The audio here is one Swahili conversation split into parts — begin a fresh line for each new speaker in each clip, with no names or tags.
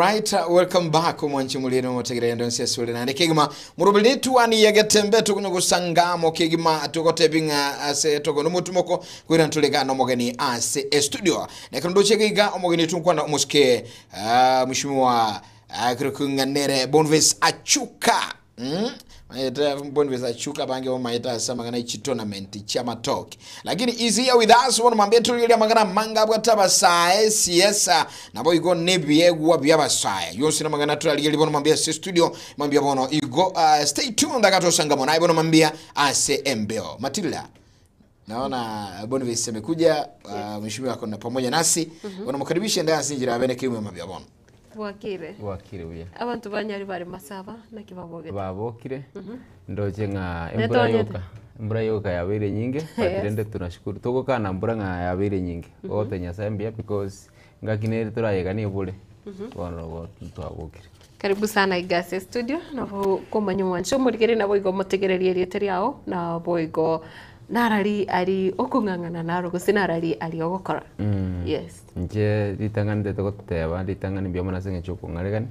Alright, welcome back mwanchi mulino motegere ndonse sule na ndikigima murubili tuwani yegetembe tukuno kusangamo kigima tukotebinga ase tokono mutumoko kwira ntuleka no mogeni ase studio nekondo chekiga omogeni tunkwana omuske mheshimiwa Krikunganere Boniface Achuka Maita Boniface Achuka bange maita samagana ichi tournament chama talk. Lakini is here with us one mwambie tulile magana manga bwataba sae siesa na boy go nebi egwa byaba sae. Yonse na magana tulile bono mwambie se studio mwambie bono igo stay tuned akato sangamo na bono mwambie ase MBO. Matilda. Naona Boniface amekuja mheshimiwa akona pamoja nasi. Bono mkaribishe ndaya sinjira abene kimwe mwambie bono.
Wakire uya
abantu banyari bari masaba na kibabogete
babokire ndoje nga mbura yoka yabere nyinge batirende tunashukuru toko kana mbura nga yabere nyinge ote Nyasaye mbia because ngakinere turayegani bule bono twabokire.
Karibu sana Igase studio na komanya mwancho murigere na boigo mutegererie riete riao na boigo narari ari okungangana naro gusinarari ari ogokora. Yes
nje litangani tetokoteba litangani byamana senge choko ngaregani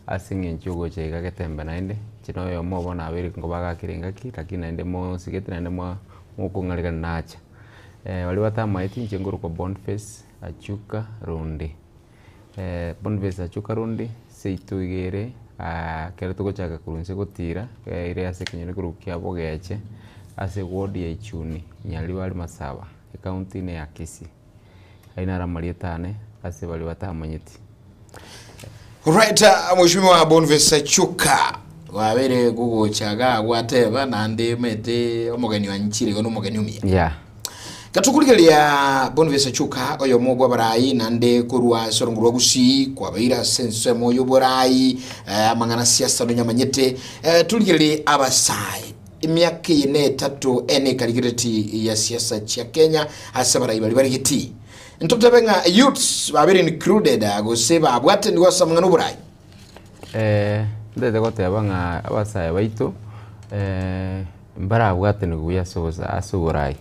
asinge nchugo chega getemba naende chino yo mobo na beri ngobaga kirengaki lakini naende mo sigete naende mo kungaregani nacha wali watamaiti nchenguru kwa Boniface Achuka Rundi Boniface Achuka Rundi seitugere kero tokochaka kurunse gotira ire ase kinyone kurukia bogeche ase ward ya Ichuni nyali bali masaba county ne ya Kisii aina ramalietane ase bali batamanyiti.
Right, mheshimiwa Boniface Achuka wabere gugo chaga gwateba nande mete omogeni wa nchire gono omogeni umia.
Yeah.
Katukuligelia Boniface Achuka oyo mogwa barayi nande kurwa sorongurwa gusi kwa baira sense moyo borayi amangana siasa no nyamanyete tuligeli abasai imyaka ine tatu ene kaligireti ya siasa cha Kenya asabara ibali bari giti ntotabenga youths babiri included agoseba abwate ndi wasamanga no burayi
ndete gotebanga abasaya baito mbara abwate ni guya soza asuburayi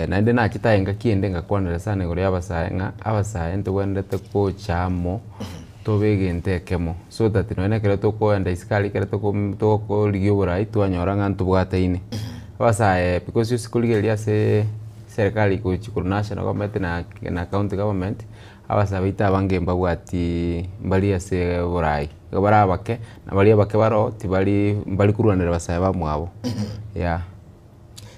nande na chitayenga kiende ngakwanira sana gore abasaya ntwendete ko chamo tobegente kemo so that no kero to ko anda iskali kero to ko ligio burayi twanyora ngantu bwataine abasaya because usikuligelia se serikali ku national government na county government abasaba itabangemba bwati mbali ase burayi gabara bake na bali bake baro tibali mbali kurwanira basaya bamwabo. Yeah,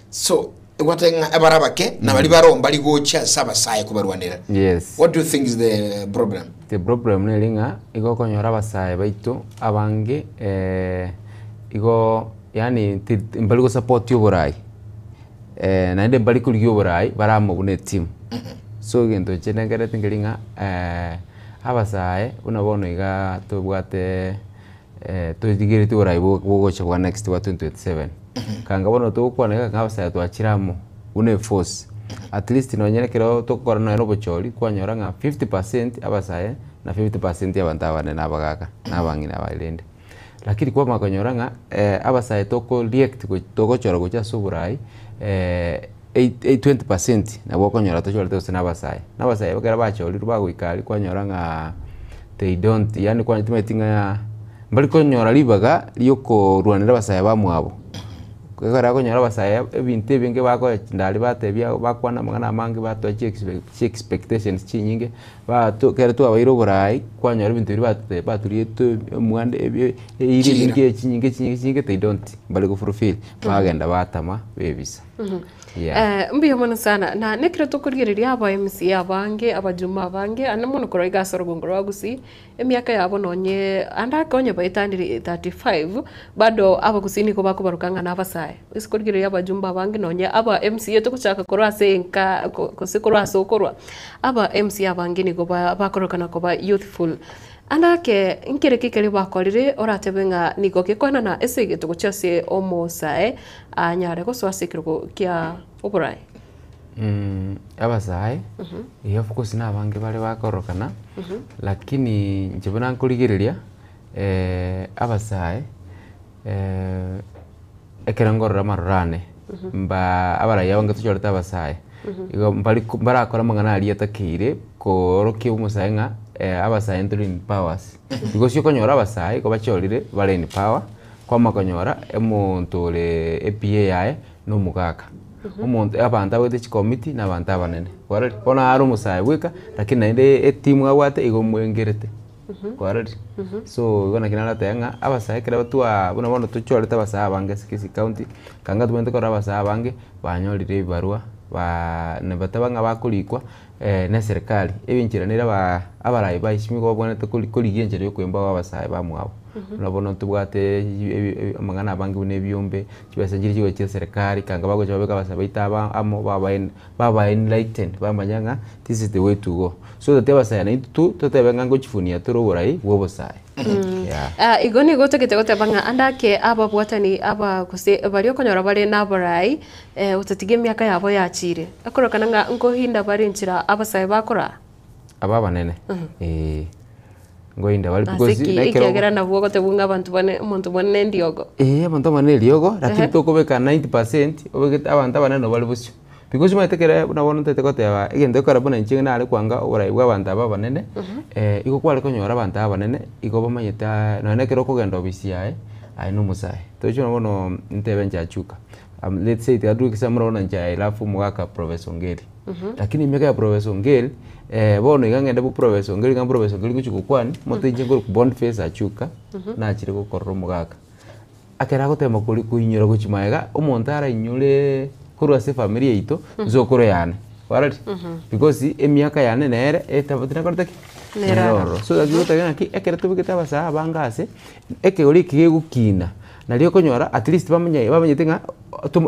so watenga abarabake na bali baro mbali gocha sabasaya kubarwanira.
Yes,
what do you think is the problem?
The problem ne linga igo konyora basaya baito abange igo yani mbali go support yo burayi na inde mbali kuligyo burayi baramo bune team so gento chenengere tingelinga abasaya unabono iga tobwate todigire tu burayi bogo chwa next wa 2027 kanga bono to kwanega ngabasaya twachiramo une force at least no nyerekero to korana no bochori kwanyora nga 50% abasaya na 50% yabantabane nabagaka nabangina bailende lakini kwa makonyora nga abasaya toko react toko chora gocha suburayi 20% na bokonyora to chora to nabasaya bakara bachori rubagwikali kwanyora nga they don't yani kwa timetinga mbali konyora libaga lyoko rwanira basaya bamwabo kwegara konyora basaya ebinte binge bako ndali batebya bakwana mangana mangi batwache expectations chinyinge bato kere to abairo burayi kwanyora bintu biri baturiye to mwande iri binge chinyinge they don't mbali go fulfill bagenda batama bebisa.
Yeah. Mbiyo mwana sana na nekira tukurigereria aba MC abange abajuma abange anamuno koroiga sorogongoro wagusi emyaka yabo nonye anda konye baitandiri 35 bado aba kusini ko bakubarukanga nabasaya isikurigereria abajumba abange nonye aba MC yeto kuchaka korwa senka kosikora sokorwa aba MC abange ni ko bakorokana ko ba youthful andake inkereke kele bakorire oratebenga niko kekwana na esege to kuchase omosae anyare ko swasikiro kya oburayi.
Abasaya iyo focus na abange bale bakorokana lakini njibona nkuligereria abasaya ekerangorora marurane mba abara yabanga tuchoreta abasaya igo mbali barakora mangana ali atakire ko roki umusaenga abasae nturi in powers because yokonyora abasae ko bachorire bari in power kwa makonyora emuntu ore APA yae no mugaka umuntu abantu abete committee na abantu abanene kwarari bona ari umusae wika lakini nainde etimu awate igomwengerete kwarari so igona kinana tenga abasae kira batua bona bono tuchorete abasae abange sikisi county kanga tumende kora abasae abange banyorire ibarua ba ne batabanga bakulikwa na serikali ebinchiranira ba abarai baishimi ko bonete kuligenjere yo kwemba abasae bamwabo nabona tubwate amangana abangi bune byombe kibasangiri kiwe cya serikali kanga bago cyabeka basabaita amo baba enlightened bamanyanga this is the way to go so that abasaya na tu totebenga ngo chifunia turo burai wobosaye
igoni gote gete banga andake aba bwatani aba kuse bari konyora bari na burai utatige myaka yabo yachire akorokana nga ngo hinda bari nchira abasaye bakora
aba banene ngoinda wali because
ikegera na vugo tebunga abantu bane umuntu bane ndiogo
abantu bane ndiogo lakini tokobeka 90% obegeta abantu bane no bali busyo because maitekera unabona tetekote aba igende kora bona nchinga na ali kwanga orai bwa abantu aba banene iko kwale konyora abantu aba banene iko bamanyeta no nekero kugenda obisi yae ai no musae tocho nobono ntebe nchachuka let's say tadu kisamura ona nchai lafu mwaka Professor Ngeli lakini miaka ya Professor Ngeli bono igangenda bu Professor Ngeli ngam Professor Ngeli kuchukwani moto injengo ku bond face achuka na achire ko korro mugaka akera ko tema kuri kuinyura kuchimaega umontara inyure kurwa se familia ito zokoro yane warati because emiaka yane nere etabatina kortaki neraro so dagiyo tagana ki ekera tubikita basa bangase ekegori kigegukina nalio konyora at least bamenyete nga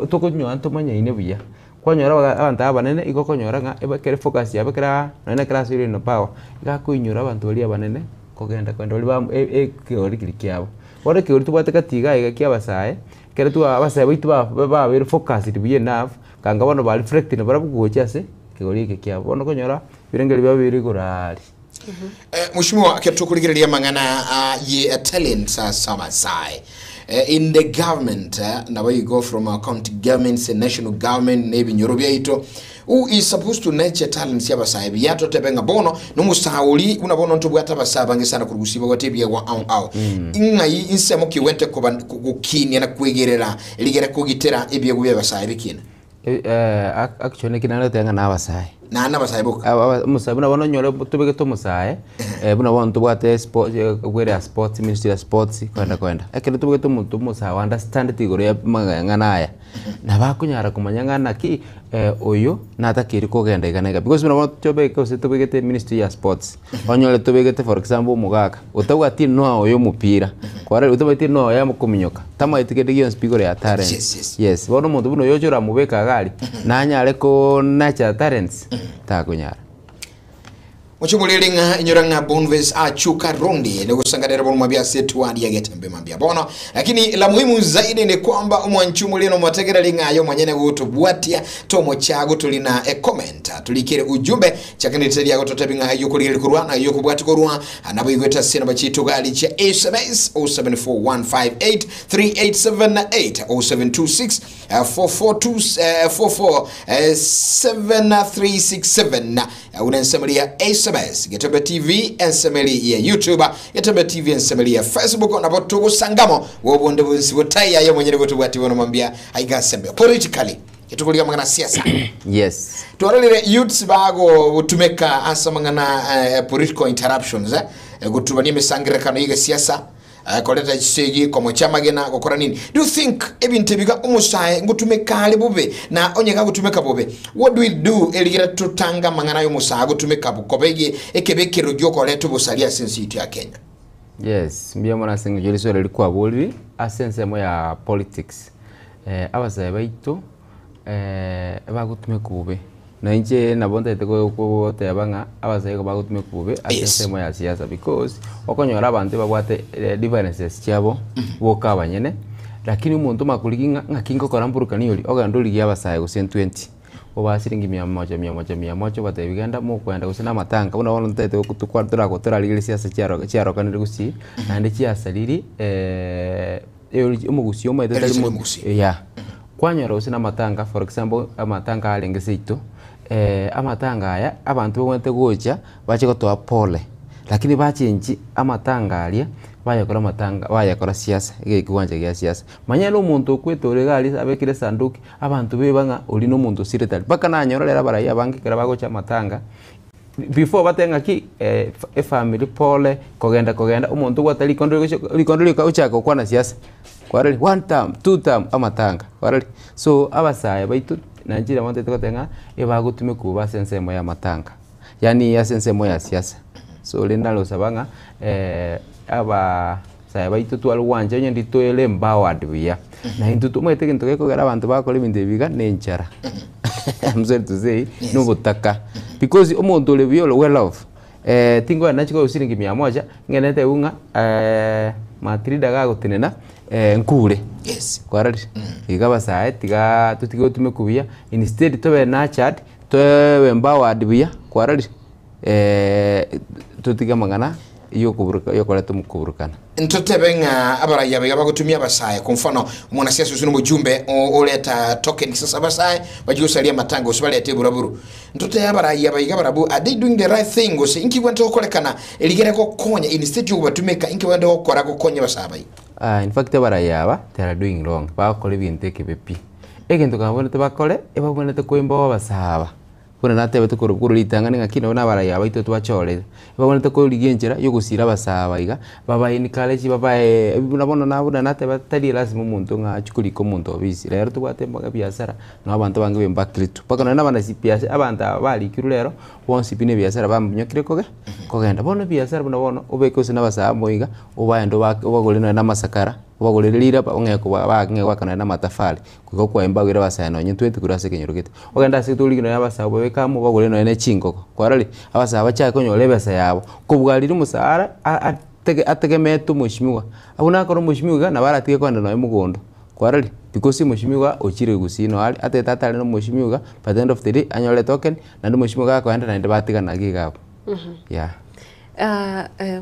tokonyora ntomanya ine buya konyora abantu abanene iko konyora nga ebakere focus yabekera nane class iri no power igakuinyura abantu bali abanene kogenda kwenda bali ba ekegori kirikiabo ore kegori tubate katiga igakia basae kera tu abasae baitu ba very focus buye enough kanga bono ba reflect no barabugocha se kegori kikiabo bono konyora birengeri babiri gorari
Mheshimiwa ketukuligiria mangana ye talent sa Masai in the government now you go from county governments and national government maybe Yorubia ito who is supposed to nurture talents ya Masai biato tebenga bono no musauli unabono ntubwata basabange sana kurugusiba gwatebye wa au ingai insemo kiwente kukinya na kwegerera ligera kugitera ebye gubye Masai bikina
actually kinana tenga na Masai
na abasae boka
musae buna bono nyore tubege to musae buna bono tubwate sport gwere sports ministry of sports kwenda ekero tubege to muntu musae understand tigore magana aya na bakunyara kumanyangana ki oyo natakiri kugenda iganega because buna bono tubege ko tubege te ministry of sports onyore tubege te for example mugaka utawati no oyo mupira kware utawati no ya mukuminyoka tama itikede gion speaker ya talent yes bono muntu buno yochora mubeka gali nanyare ko nacha talents takunyara
Muchumuliringa inyoranga bonves achuka rondi ni kusangadera bono mabia setu wadi ya getembe mabia bono lakini la muhimu zaidi ni kwamba umwanchumulino mwategera linga ayo mwanyene gutu buatia tomo chagu tulina comment tulikire ujumbe chakaniteli ya gutotebinga ayo kuligiri kurwa na ayo kubuati kurwa anabo igweta sina bachitu gali cha SMS 0741583878 0726 442 unansemelia SMS Getembe TV ensemeli ya YouTube Getembe TV ensemeli ya Facebook na botugo sangamo wobonde busibotaya yo mwenyene gutubwati bono mambia aigasembe politically kitukuliga mangana siasa
yes
tuarelire youths bago utumeka asa mangana political interruptions gutubani mesangira kano yiga siasa koleta chisegi kwa chama gena gukora nini do you think ebintebiga umusaye ngutumeka bube na onyeka gutumeka bube what do we do eligira tutanga mangana yo musaye gutumeka bukobege ekebekero gyoko leto busalia sensitivity ya Kenya
yes mbia mwana sengo joliso lilikuwa boli asense mo ya politics abasaye baitu bagutumeka bube na nje nabonde teko tebanga abasaye ko bagutumeka bube asense mo ya siasa because okonyora abantu bagwate differences cyabo boka abanyene lakini umuntu makuliginga ngakingo koramburukani yoli ogandoli yabasaye go 120 obasiringi 100 batebiganda mu kwenda gusina matanga una ntete kutukwartura ko turali siasa cyaro kanire gusi nande cyasaliri umugusi omaitete mu ya kwanyora usina matanga for example amatanga alengese ito amatanga aya abantu bwente gocha bache ko to pole lakini bachenji amatangaria bayakora siasa kiwanja gya siasa manya no muntu kwetore gali abekire sanduki abantu bebanga uri no muntu siretali paka nanyorera baraya bangi kera bagocha matanga before batenga ki family pole kogenda umuntu gwatali kondoli ka uchako kwana siasa kwarali 1 term 2 term amatanga kwarali so abasaya baitu nanjira monte totenga ebagutume kuba sensemo ya matanga yani ya sensemo ya siasa so lendalo sabanga aba saya baitu tu alwanja nyendi toele empowered biya na hintu tumwete kintu gekogera abantu bakole ibintu biga nenchara I'm sorry to say no butaka because omuntu ole biolo well off tingo anachiko usiringi 100 ngenete unga matrida gagotenena nkure
yes
kwarali igaba saa tiga tutigo tume kubia instead tobe na chat tobe empowered biya kwarali tutiga mangana iyo kole tumukuburukana
ntotebenga abaraya bega bagutumia basaya kwa mfano mwanasiasa usuno mujumbe oleta token sasa basaya bajusalia matanga usibalete buraburu ntote abaraya bega barabu are they doing the right thing ose inki wento kolekana eligere ko konya instead yo batumeka inki wendo kokora ko konya basaba
in fact abaraya ba they are doing wrong ba kole binte kebepi egento kabone te bakole ebabone te koimba basaba kuna natebe tukuru litangani ngakino na baraya baito twachole babone to ligenjera yo gusira basaba iga baba in college baba nabona nabona natebe tali lazima umuntu nga chukuliko umuntu obisi rero tubate mbaga biasara no abantu bange bemba kristo paka na bana sipiasa abantu bali kirulero wonsi bine biasara bamnyokire kogenda bono biasara bono ubeko sina basaba moiga ubayendo bagoleno na masakara bagolelira ongeko bagenge kana na matafali kuko kwa embagire basana nyintwete kurase kenyurugete ogenda situligino yabasaba bekamu bagoleno ene chingoko kwarali abasaba cha konyole besa yabo kubwalira musara ategemetu mushimiwa abuna ko mushimiwa na baratige kwanda no mugondo kwarali because mushimiwa ochire gusino ali ateta no mushimiwa by the end of the day anyole token na mushimiwa ko enda na batiga nagigabo yeah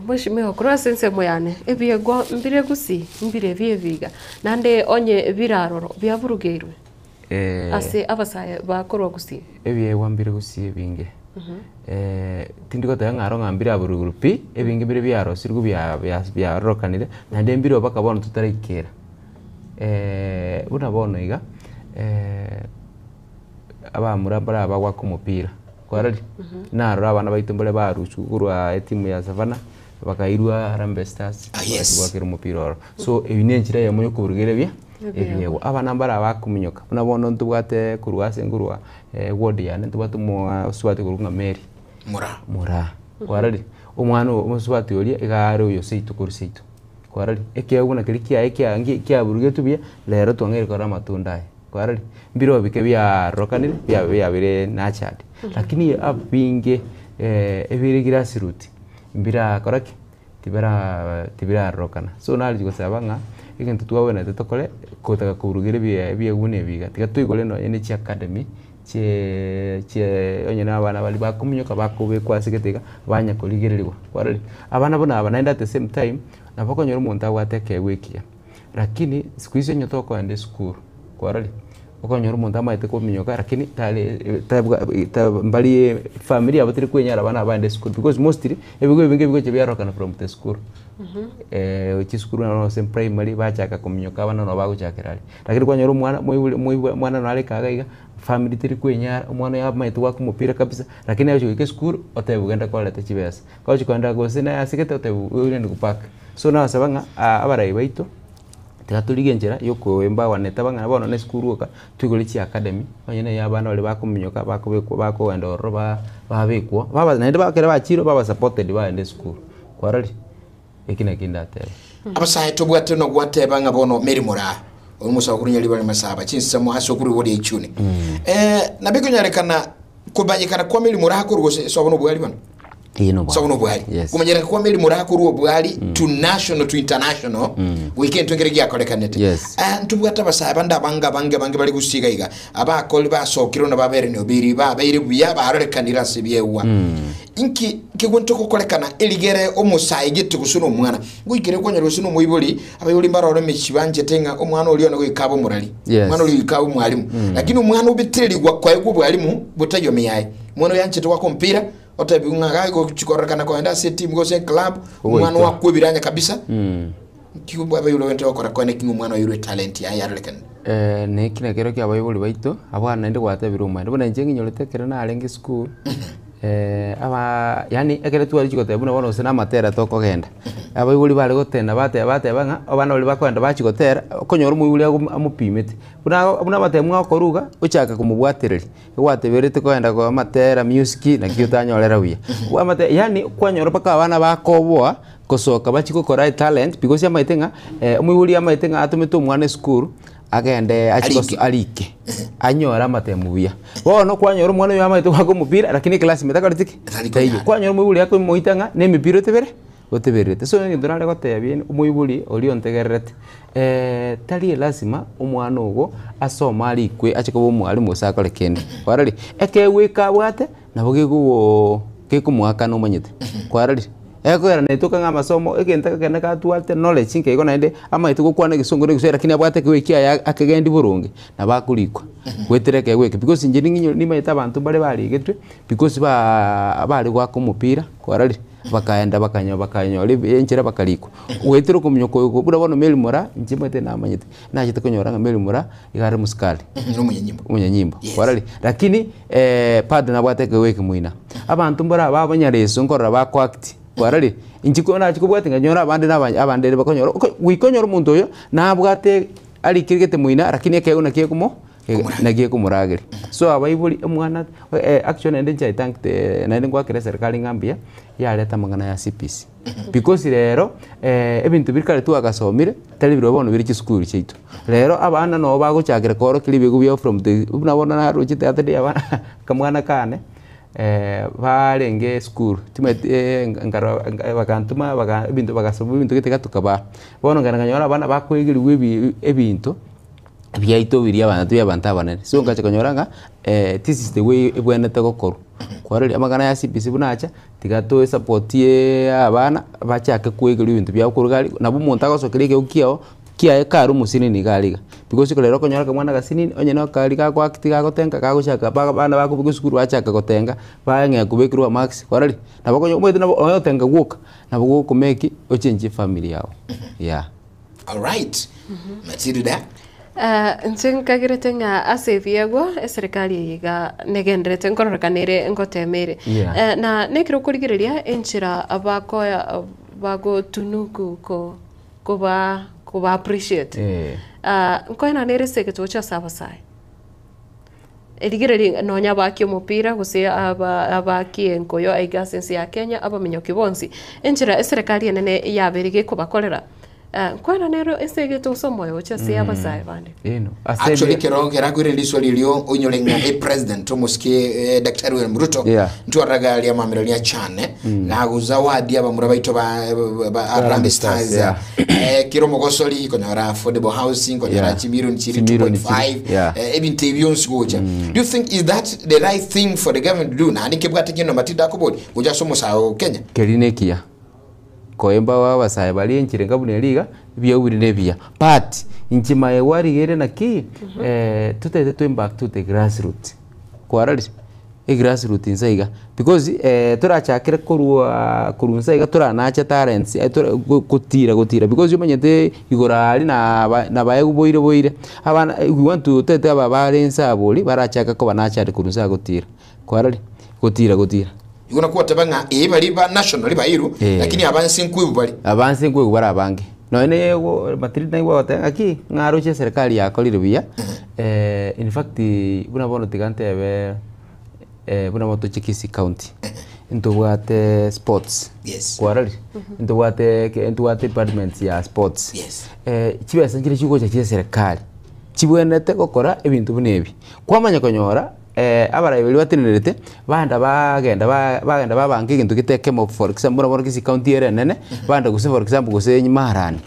mwishimiwa kura sense moyane ebiego mbire gusi mbire bieviga nande onye biraroro byaburugeirwe ase abasaya bakorwa gusi
ebiego mbire gusi ebinge tindiko tayangaro ngambira buruguru pi ebinge bire byaro sirgu bya rokanire nande mbire bakabona tutarikera buna bono iga abamurabara bagwa ku mupira kwarali naro abana baitumbole barusugurwa etimu ya Savana bakairwa Harambee Stars bakira umupira so ebinenjira yamuyo kuburugere bya ebiyewo abana mbara bakuminyoka unabona ntubwate kurwase ngurwa ward yane ntubatu mu swati kurunga Mary mura kwarali umwana umuswati yoli igaro yo seitu kurseitu kwarali ekiyaguna kirikia ekiya buruge tubya lero twangere kora matunda kwarali mbiro bike bya rokanire bya bire nachad lakini abinge ebire grassroots mbira koraki tibira rokana so nali gusabanga ikintu twabona tetokole kotaka kurugire bya gune biga tigatuyigole no ene chi academy che onyena abana bali bakumunyoka bakobe kwasigetiga banya koligererwa kwarali abana bona abanaenda at the same time nabakonyora umuntu agwateke wikia lakini siku hizo nyotoko ende school kwarali okonyora umuntu amaite kuminyoka lakini mbali familia batiri kwenyara abana abande school because mostly ebigo binge byarokana from the school which is school no sem primary bachaka kuminyoka abana no baguchakirali lakini kwanyora mwana no alekaga iga family tiri kwenyara umwana yamaite wakumupira kabisa lakini ayo ke school otebugenda kwaleta chibesa kwa chikwanda gosena asikete otebugenda kupaka so na sabanga abarayi baito tegatuligenjera yoko emba waneta bangana bono ne skuruka twigole chi academy onyene yabana bali bakuminyoka bako endo roba babekwa baba nende bakere bachiro baba supported ba ende school kwarali ekina kindatera
abasaya tobwate no gwate banga bono Mary Mura umusa kurunya libali masaba chinsamo haso kuri wodi echune nabiko nyarekana kubanyikana kwa Mary Mura hakuru so bono bwali bano Sabuno Buhari kumanyera kwa Mary Mura hakuru Buhari to national to international weekend twengeregia kolekanete ntubwata basaba ndabanga bange bali gusiga iga abakoli basokiro na babere no biri babaire buya barorekanira sibyewa inki kigwento kokolekana eligere omusayi gite kusuno umwana ngwigere kwanyero suno muyibuli abayuli mbaroro mechibanje tenga omwana oli ona kwikabo murali mwana oli kwikabo mwalimu lakini umwana ubitiri kwa kwa bwalimu butayo miyaye mwana yanchete wako mpira otabi ngaga go chikora kana kwenda se team go se club umwana wa kwibiranya kabisa kikubwa bayulo wente okora kone kingu mwana yure talent ya yarlekan
ne kina kero kya bayibuli baito abana ndi gwate biruma ndibona njengi nyolete kera na alenge school aba yani ekere twali chikote buna bono sena matera toko genda abayibuli bale gotenda bate banga abana bali bakwenda bachikotera konyora muyuli amupimete buna bate mwa koruga uchaka kumubwatireri gwateberete kwenda kwa matera music na kiyotanyolera wiya wa mate yani kwanyora paka abana bakoboa kosoka bachikokora talent because amaitenga umuyuli amaitenga atumete umwana school agende achikos alike anyora matemuya bono kwanyora umwana yamaite kwako mupira lakini class metakartiki tayo kwanyora umuyuli yako moitanga ne mipiro tebere oteberete so ngi ndorale gotebye umuyuli oli ontegerete tali lazima umwana ugo asoma alikwe achikobo mwalimu osakole kende kwarali ekewika bwate nabo giguo kekumwaka no manyete kwarali era netuka nga masomo egenta kagenda katwalte knowledge nke iko naende ama ituko kwana gisongore gusera kini abwate kwikia akagendi burungi nabakulikwa kwetereke gweke because engineering ni mayita abantu bale bali getwe because bali gwako mupira kwarali bakaenda bakanyo enchera bakaliko wetero kumnyoko yuko bura bono meli mora njimete na manyite na chite konyora nga meli mora igare muskali umunyanyimbo kwarali lakini pad na bwate gweke muina abantu mbora babanyareso nkora bako act kwarali inchiko na chikubwate nganyora abande bakonyora wikonyora umuntu yo nabwate ali kirigete muina lakini ekego na kiyekumo nagiye kumuragiri so abayibuli umwana action ende ncha thank na ende gwakire serikali ngambia yaleta mangana ya CPC because rero ebintu birikare tu agasomire tali biro bono biri school chitu rero abana no baguchakira koro kilibe gubyo from the unabona na ruchite atade abana kamwana kane barenge school timete ngaro bakantuma ebintu bagasoma ebintu giteka tukaba bono ngana abana bakwigirwe ebintu byaito biri abantu abanene so ngache konyoranga this is the way ebwenete gokoro kwarali amagana ya CPC bunacha tigato support ye abana bachake kwigirwe ibintu bya kurugali nabo umuntu agosokirike ukiyo kia karu musini ni galiga because ko lero konyora kamwana gasini onye no kaliga kwa akitiga gotenga kagushaka bana bako bigusukuru bachaka gotenga baenge kubekirwa max kwarali nabo konyo umwe nabo oyotenga guka nabo guko make ochenje family yao yeah
all right matirida
ncengagirete nga aseviagwa serikali yiga negendrete nkorokanire ngotemere na nekiro kurigiriria enchira abakoya bago tunuku kuba appreciate nkoina nere seketo cha sabasai erigiriri nonya baki umupira guse abaki enkoyo aigasensi ya Kenya abamenyo kibonzi enchira serikali enene yaberige kubakorera kwana nero esegeto somoyo cha sia basai bande
actually kera kwire liswa lilio onyolenga president omuske Dr. William Ruto ntwaraga ya mamerania chane naguza wadi abamura baito ba Harambee Stars kiro mogosoli konyora affordable housing konyora chimiro nchiri 2.5 ebintu ebyonsi goja do you think is that the right thing for the government to do na ndike bwate kino matida akobodi goja somo sao Kenya
kerinekia koemba wa basai bali nchire ngabune liga bya ubiri nebya but inchima ewari gere naki tutete to back to the grassroots kwarali grassroots insaiga because turachakire kurunsa turanacha talents kutira because yumanyete igorali na baye boire abana we want to tete ababarensa aboli barachaka ko banacha kurunsa gutira kwarali gutira
igona kuwa tabanga bali ba national bairu lakini abansi nkwibu bari abange none yego matrida ngwa wata aki ngaroche serikali yako lirubia in fact buna bono tigante buna moto Chikisi county ntubwate sports kwarali ntubwate department ya sports kibesa ngire chiko cha serikali kibwenete gukora ebintu bunebi kwamanya konyora abarayibeli batenerete banda bagenda babange ikintu gitekemo for example muri Kisi county ere nene banda guse for example guse Marani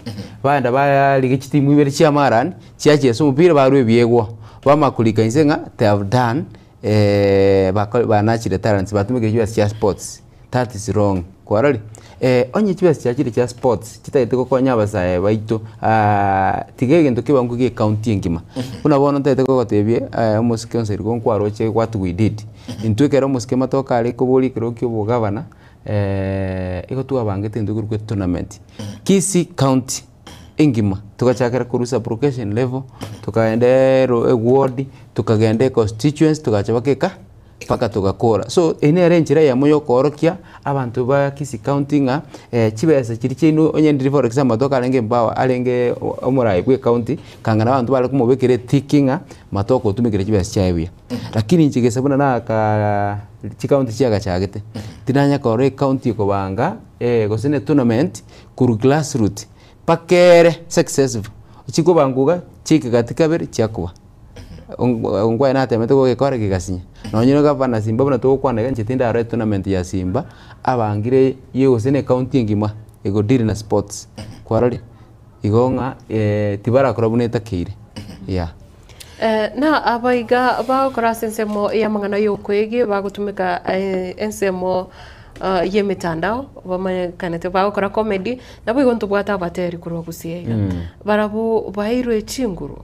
banda balige kitimu ibere cya Marani cyakiye so umupira barwe byegwa bamakulika inzenga they have done banachire talents batumike cya sports that is wrong kwarali
onye chibes chachiri cha sports chitaite gokonya abasae baitu tige gento kibangu gi county ngima una bono taite gogotebie omusike onseri gonkwaroche what we did intwekero omusike matoka ari kobori kirokyo bugabana igotua bangete ndugurwe tournament Kisii County ingima tukachakira kurusa application level tukaende ward tukagende constituents tukachabakeka paka tukakora so ene range ya moyo korokia abantu ba Kisii County nga chibesa chiri chino onye ndi for example toka alenge mbawa alenge omurai bwe county kangana abantu bale kumubekere tikinga matoko tumikire chibesa chaibya lakini nchigesa buna na ka county chiaga chagete tinanya kore county ko banga gosene tournament kuru grassroots pakere successful chiko banguga chike katika bere chakwa ongwa na temete ko gekore kigasinya nonyino gavana Simba buna to kwana ganche tinda re tournament ya Simba abangire yego sene county ngima ego diri na sports kwarali igonga tibara korabuneta kire yeah
na abaiga ba korasa nsemo ya mangana yokwege bagutumika ensemo ye mitandao bamanyakanete bagukora comedy nabo igonto bwata bateri kurwa gusiega barabo bairwe chinguru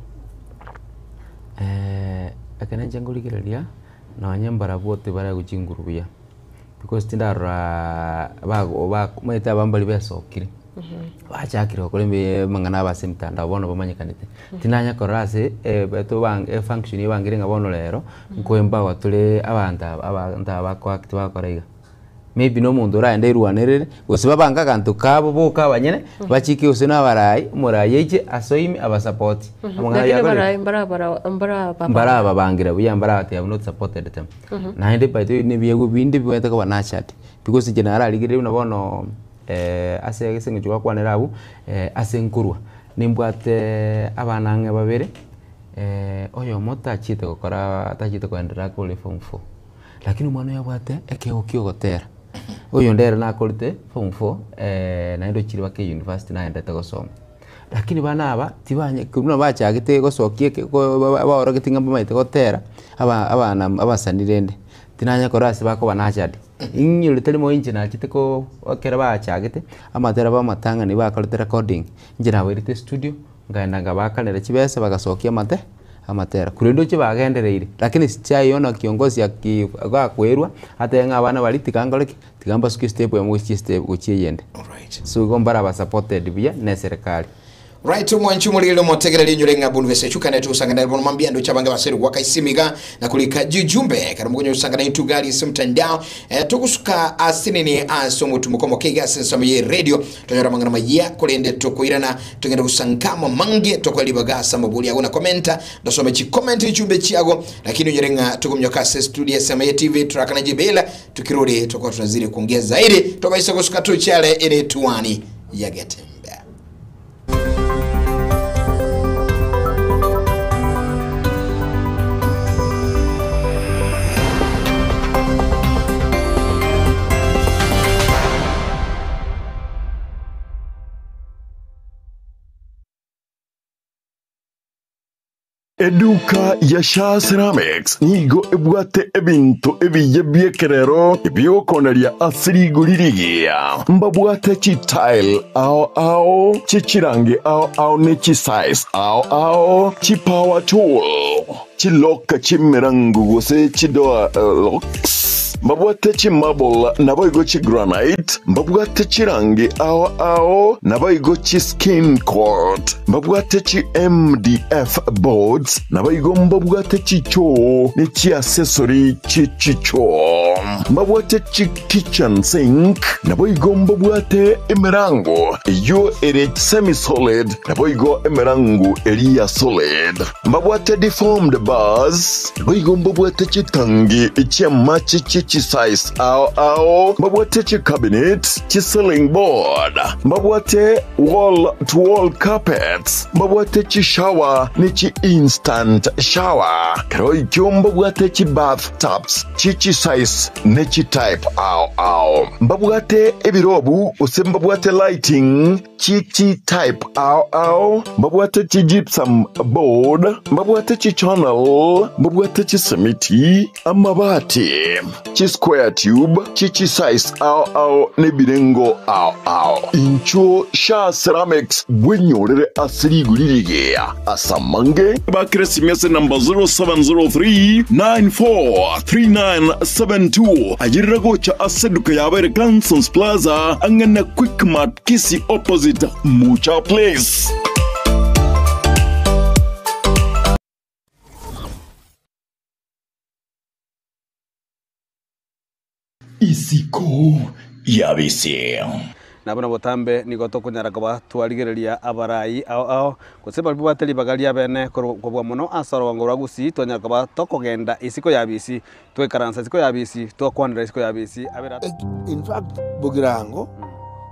akana jangurigireria na nyambara bote bara guchinguru bya because tindara ba meta bambali besokire bachakire okolembe mangana base mitandao bono bamanyakanete tinanya korase beto bang function ibangire ngabono lero nkwemba watule abanta bakwa active bakorega maybe no mundu ra ndai ruanerere gosiba banga kantu kabo boka banyene bachiki usina barai murai yeje asoimi aba support
amangana ya barai mbara
babangira buya mbara they have not supported them na inde by the ni biego bindi biweta ko banachat because general ligire unabono ase gisengo chwa kwanera abu ase nkurwa nimbwate abana nge babere oyo mota chite gukora atachite kwendera kule form 4 lakini umwana yabwate ekego kiogotera oyo ndera nakorite form 4 na ndo chiri bake university na ndete gosoma lakini bana aba tibanye kuno bachagite gosokie baoro gitinga bamaite gotera abana abasanirende tinanya korasi bako banachadi inyuri telimo inje na kiteko okera bachagite amatera bamatanga ni bakorite recording inje na werite studio ngaenda ngabakanera chibese bagasokia amatera kurendo che bagendereire lakini sichaiona kiongozi akwerwa hata yanga abana balitikangoleke tigamba suki step ya mwichi step uchiende
alright
so gombara ba supported bia na serikali
right mwanchu mulilo motegera linyulenga bunvese chukane tu sangana bono mambiando chabanga baseru wakaisimiga na kulika jujumbe karamugonyo sangana intugali simtandao tukusuka asinini asomo tumukomo kega sensomo radio tonyora mangana maya kolende tokoirana tongenda kusangama mange tokolibaga mabuli yagona komenta ndosome chi comment chumbe chiago lakini nyerenga tukumnyoka studio sama TV trakana jibela tukirudi tokwa tunazidi kuongeza zaidi tobaisa kusuka tu chale ene tuani yagete
Eduka ya Sha Ceramics nigo ebwate ebintu ebiye byekerero ebyo konaria asirigo lirigia mbabwate chi tile ao chi chirange ao ne chi size ao chi power tool chi loka chi mirangu gose chi doa locks mbabwate chi marble nabaigo chi granite mbabwate chi rangi ao nabaigo chi skin coat mbabwate chi MDF boards nabaigo mbabwate chi choo ni chi accessory chi choo mbabwate chi kitchen sink nabaigo mbabwate emerango yo ere semi solid nabaigo emerango eria solid mbabwate deformed bars nabaigo mbabwate chi tangi chi machi chi size ao mbabwate chi cabinet chi ceiling board mbabwate wall to wall carpets mbabwate chi shower ni chi instant shower karoi kyombo bwate chi bathtubs chi size nechi type ao mbabwate ebirobu ose mbabwate lighting chichi type ao mbabwate chi gypsum board mbabwate chi channel mbabwate chi semiti amabati chi square tube chichi size ao nebirengo ao incho sha ceramics bwenyorere asiri gulirigeya asamange bakresimese number 0703943972 ajirira gocha aseduka yabere Glansons Plaza angana Quick Mart Kisi opposite Mucha Place. Isiko yabise
nabona botambe nigoto kunyara kwa twarigereria abarai ao kuseba bibateli bagalia bene kubwa muno asaro wango ragusi twanyara kwa tokogenda isiko yabisi twekaransa isiko yabisi twakwandira isiko yabisi abera
in fact Bugirango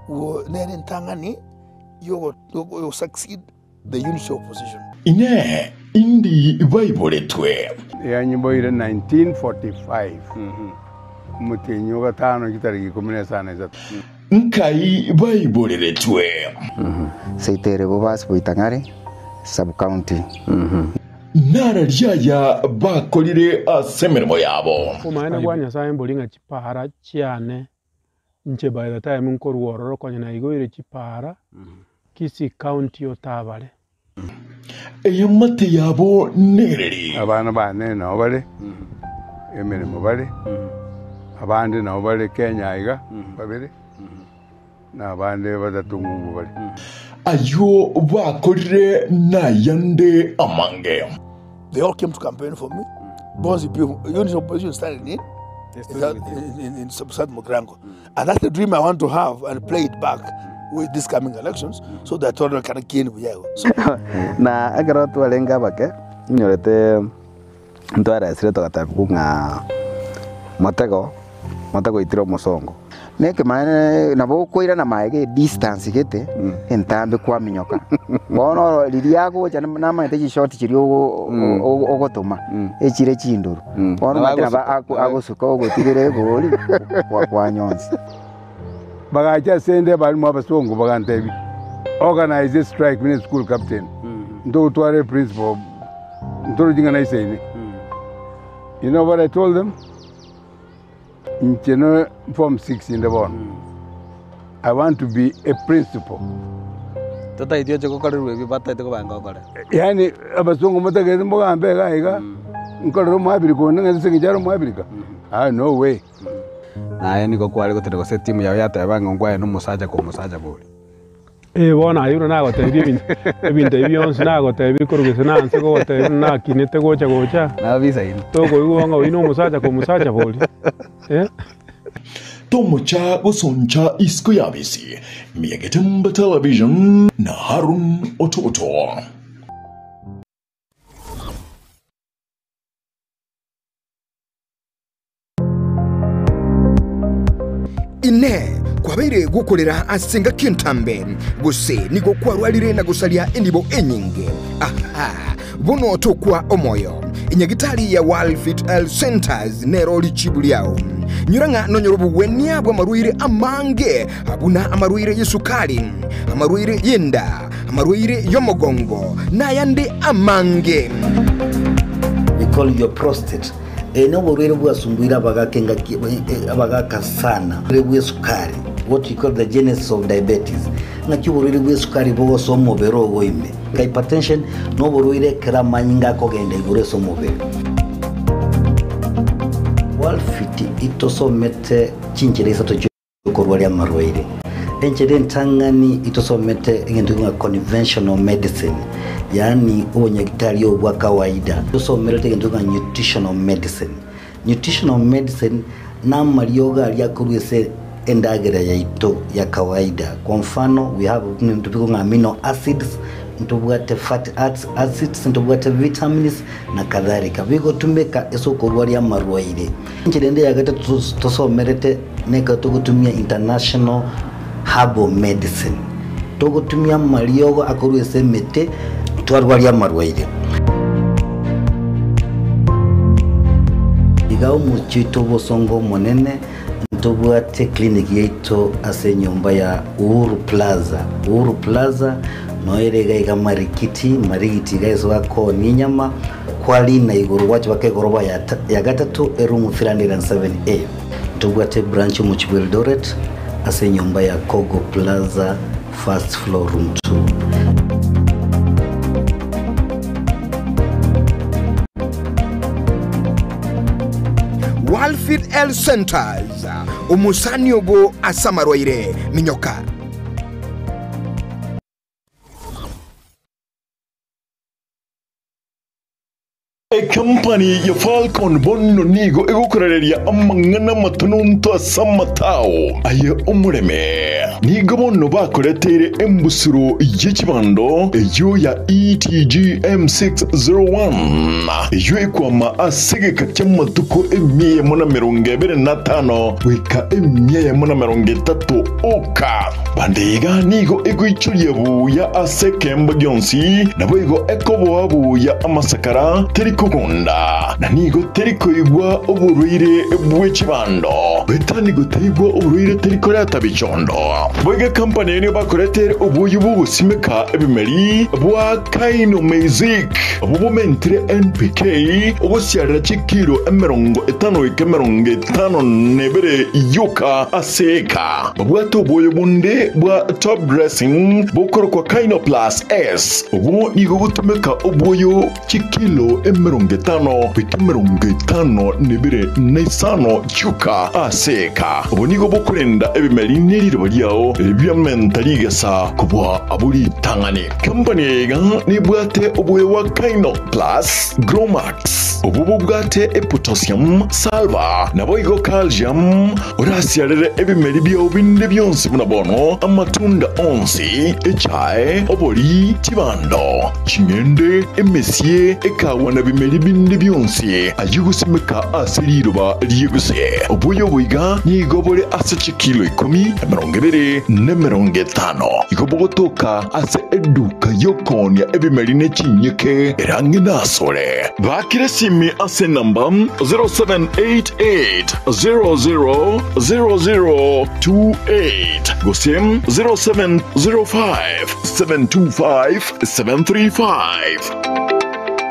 wo nene ntangani you succeed the unity of opposition
ine indi Bible twe
ya nyimbo ile 1945 mutinyo gatano kitari 15 zatu
nkai Bible twe
seitere bobas boitangare sub county
nara lyaya bakolire asemeremo yabo
umaene gwanya sa embolinga chipara chiane nche by the time nkorworo konya na igoire chipara Kisi county otabale
eyamate yabo nereri
abana bane no bale emirimo bale abandi no bale Kenya iga babere na bande badatungu bale
ayo bakolire na yande amange.
They all came to campaign for me. Bonzi people, unity of opposition started in South Mugrango. And that's the dream I want to have and play it back with these coming elections so that total can gain Buyago.
Na agaratu alenga bake nyorete ntwara esreto katakunga motego itiro musongo neke mane nabo koira na maege distance gete entambe kwa minyoka bono liliago jana na mate short chiri ogotoma echire chinduru bono matira agosuka ogotigere goli kwa nyonzi
bagacha sende bali mu abasongo bagantebi organize strike with school captain ndo tware principal ndo jinga na iseni. You know what I told them? In Form 6 in the one. I want to be a principal.
Tota idio choko karu bi bata ito banga kare.
Yani abasongo mataga mboga ambega iga. Nkoro mo abiri ko nanga sengijaro mo abiri ka. No way.
Na yani ko kwali ko tero se timu ya yata banga ngwa no musaja ko musaja boli.
Bona ayuro na gotebi ebinte byonse na gotebi kurugese na nse ko gotebi na kinete gocha
na visa ino
to ko iwanga wino musaja ko musaja boli
Tomocha gosoncha isiko yabisi Miyagetemba Television na Harun Ototo.
Ine kwabere gukorera asenga kintambe guse nigo kwarwalire na gusalia endibo enyinge bono tokwa omoyo inyagitali ya World Fit Health Centers nero lichibuliao nyuranga nonyorobu weniabwa amaruire amange abuna amaruire yesukali amaruire yenda amaruire yomogongo na yande amange.
We call your prostate eno borwere bwasumbuira abagaka sana bwe sukari, what we call the genesis of diabetes. Ngaki borwere bwe sukari bo somo bero goime hypertension no borwere kramanyinga kogenda igure somo be walfiti itosomete chinchereza to korwali amarwaire enchede ntangani itosomete ngentunga conventional medicine, yani unyagitari obwa kawaida itosomete ngentunga nutritional medicine. Nutritional medicine na marioga aliakurwese endagera ya ito ya kawaida. Kwa mfano we have ntupiko amino acids, ntubwate fatty acids, ntubwate vitamins na kadhalika. Bigo tumeka eso korwali amarwaire nchende yagata tosomerete neka tugutumia international herbal medicine tugutumia mariogo akurwese mete twarwali amarwaire. igao muchito bosongo monene ntobwate clinic yeito ase nyumba ya Uhuru Plaza noerega iga marikiti gaiso wako ninyama kwali na iguru wacho bakegoroba ya gatatu erumu 307A ntobwate branch mu Eldoret ase nyumba ya Kogo Plaza first floor room 2.
Walfit Health Centers umusani ogo asamarwaire minyoka.
Company ya Falcon Bonno nigo egokorereria amangana matununto asamatao aye umureme nigo bonno bakoretere embusuro y'ekibando eyo ya ETG M601 eyo ekwama asegeka kyamatuko emiye mona 25 weka emiye mona 30 oka bandega nigo egoichuria buya asekemba gyonsi nabo ego ekobo buya amasakara teriko Gonda na nigo teriko igwa uburuire bw'ekibando betanigo terigwa uburuire teriko ratabichondo boga company ni bakoretere ubuyu busimeka ebimeri bwa Kaino Music ubumentre NPK ubusyarira chikiro 50 nebere yuka aseka bwato boyo bunde bwa top dressing bukoro kwa Kaino Plus S ubu nigo butumeka ubuyo chikilo 50 nebere nesano chuka aseka ubonigo bokurenda ebimeri niriro lyao ebyamentaliga kubwa aburi tangani company ga nibwate ubuye wa Kaino Plus Gromax ubu bwate potassium salva naboigo calcium urasiarere ebimeri byo binde byonse munabono amatunda onsi echae obori tibando chingende emesie ekawana bimeri binde byonse ayugusimeka asiriruba liyeguse ubuyo buiga nigobore ase chikilo 10 igobogotoka ase eduka yokonya ebimeri nechinyeke erangi nasore bakire simi ase namba 0788000028 gosem 0705725735.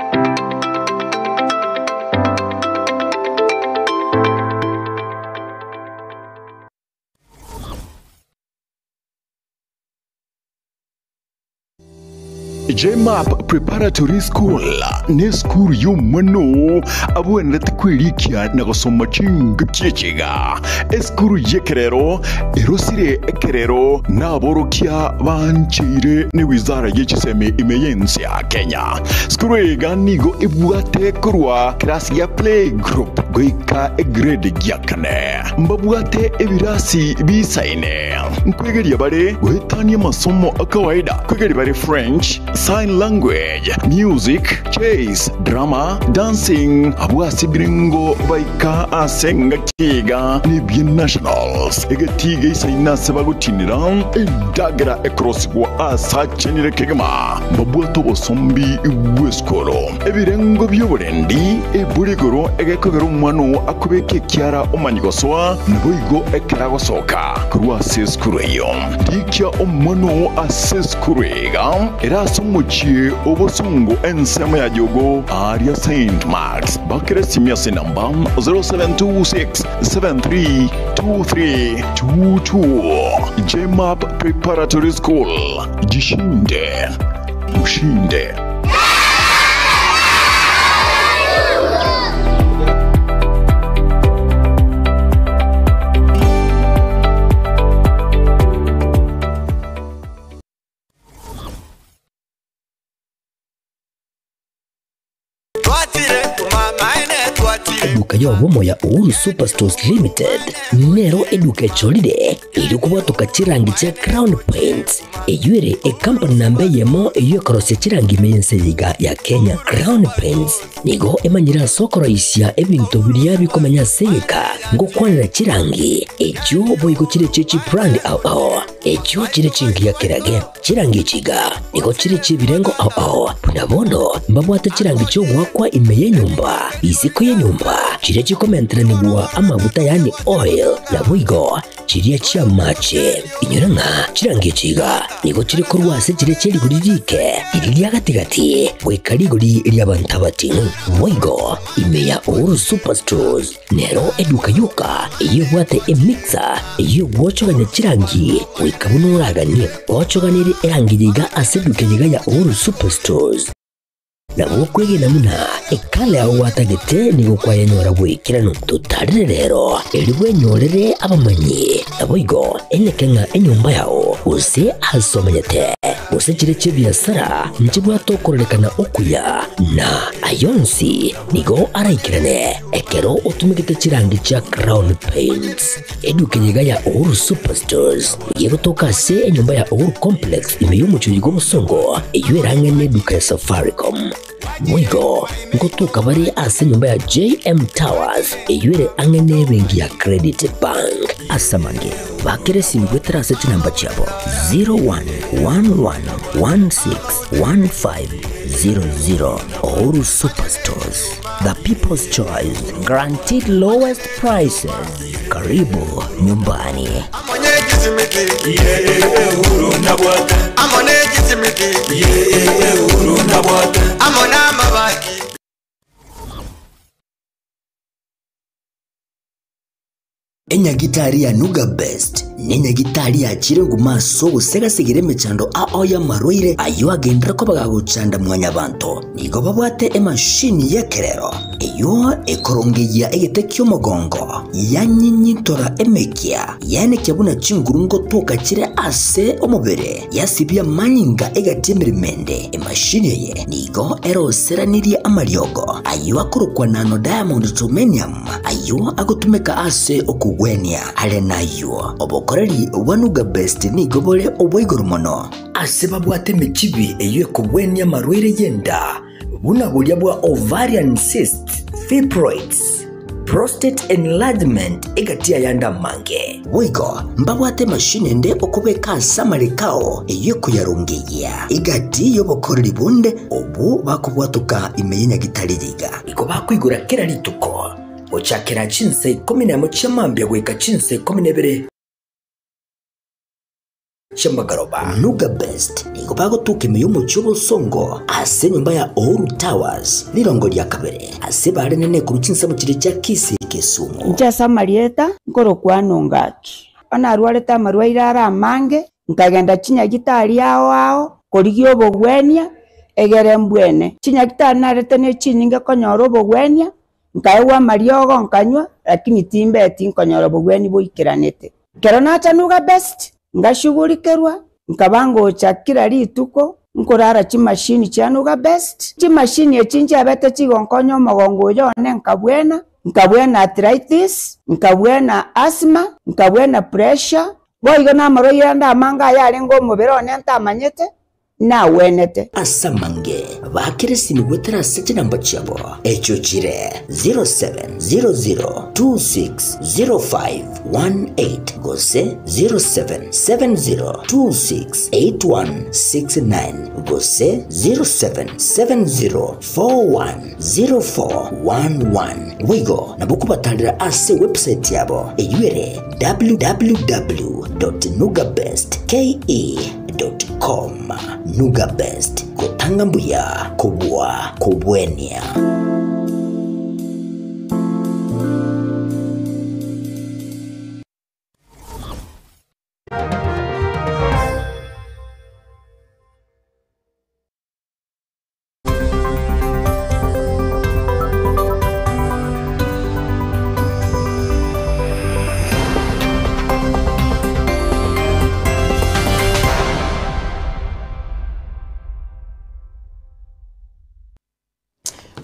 JMAP Preparatory School ni school y'umwana abuenda kwirikia na gusoma chinga cyeciga school yekerero erosire ekerero naborokia bancire ni wizara y'ikiseme imeyensi ya Kenya. School yeganigo ibwate kurwa class ya play group goika grade ya kane mbabwate ebirasi bisaine nkwegeria bare guhetania masomo akawaida kwegeria bare French, sign language, music, chess, drama, dancing, abuasi biringo baika asenga kiga ni bien nationals egetiga isaina sebagutinira indagara across kwa asachenire kegama babwato bosombi ibweskoro ebirengo by'uburendi eburigoro egekogero umwano akubeke kyara umanyigoswa naboigo ekeragosoka kurwa seskureyo dikya umwano aseskurega eraso muchie obosungu ensema ya jogo aria St. Mark's bakere simia namba 0726732322 JMAP Preparatory School jishinde ushinde.
Eduka yo bomo ya Uhuru Superstores Limited nero eduka echolide iri kubatoka chirangi cha Crown Paints eyure company nambe yemo eyo korose chirangi mense yiga ya Kenya. Crown Paints nigo emanyira sokoro isya ebintu biriya bikomanya seka ngo kwanira chirangi ejo boyigo chire chechi brand ao ekyo chiri chingia kirage chirangi chiga niko chiri chibirengo ao nabono mbabwate chirangi cyo gwakwa imeye nyumba isiko ye nyumba chiri chikomentere nigwa amavuta yani oil na buigo chiri cha mache inyoranga chirangi chiga niko chiri korwase chiri chiri guririke iriya gatigati wekarigori lyabantabati buigo imeya Uhuru Superstores nero eduka yuka iyo bwate emixer iyo gwochoganya chirangi wikabunuragani gwochoganiri erangi yiga aseduke yiga ya Uhuru Superstores nabo kwegena muna ekale aho watagete nigo kwayanyora bwikirano tutarire rero elibwe nyorere abamanyi nabo igo enekenga enyumba yao use asomanyete use chire biasara nchibwa tokorelekana okuya na ayonsi nigo araikirane ekero utumikite chirangi cha Crown Paints eduke yiga ya Uhuru Superstores yego tokase enyumba ya Uhuru Complex imeyumucho yigo musongo eyuerange neduka ya Safaricom Mwigo, ngotuka bari ase nyumba ya JM Towers, eyuere angene bengi ya Credit Bank. Asamange, bakere simgwetera sechi namba chabo 0111161500. Uhuru Superstores, the people's choice, guaranteed lowest prices. Karibu nyumbani. Enya gitari ya Nuga Best nenya gitari ya chirengu maso gusega sigire mechando ao ya marwire ayo agendera ko bagagucanda mwanya banto nigo babwate emashini yekerero iyo ekorongeya egetekyo mogongo yanyinyitora emekia yane kyabuna chingurungo toka chire ase omubere yasibya manyinga egatemiremende emashini ye nigo eroseraniri amaryogo ayo akurukwa nano diamond titanium ayo agutumeka ase okugwenia ale nayo obokoreri wanuga best nigo bole obwigoro mono ase babwate mechibi eyo ekugwenia marwire yenda buna bulya bwa ovarian cyst fibroids prostate enlargement egatia yanda mange wigo mbabwate mashine nde okubeka samarikao eyekuyarungeya igati yobokoreri bunde obu bakubwatuka imeyenya gitarigiga iko bakwigura kera lituko ochakera chinse 11 chamambya gweka chinse 12 Chambagaroba Nuga Best nigo bagotuka imeyumu cyubo songo ase nyumba ya Uhuru Towers lirongo lya kabere ase bare nene ku rukinsa mu kire cya Kisi Kisumu
nja samarieta ngoro kwano ngaki ana arwareta amarwaire aramange nkagenda chinya gitari ao korigyo bogwenia egere mbwene chinya gitari narete ne chinyinge konyoro bogwenia nkaewa mariogo nkanywa lakini timbe tinkonyoro bogweni boikiranete kero nacha Nuga Best ngashughulikerwa nkabango chakira lituko nkorara chimashini cha Nuga Best chimashini echinje abete chigonkonyo mogongo yone nkabwena arthritis nkabwena asthma nkabwena pressure boigo na maroira ndamanga yale ngo mubirone ntamanyete na wenete
asamange bakirisi nigwetera sechi namba chabo echo chire 0700260518 gose 0770268169 gose 0770410411 wigo nabukubatalira ase website yabo eyuere www.nugabestke.com Nuga Best kutanga mbuya kubwa kubwenia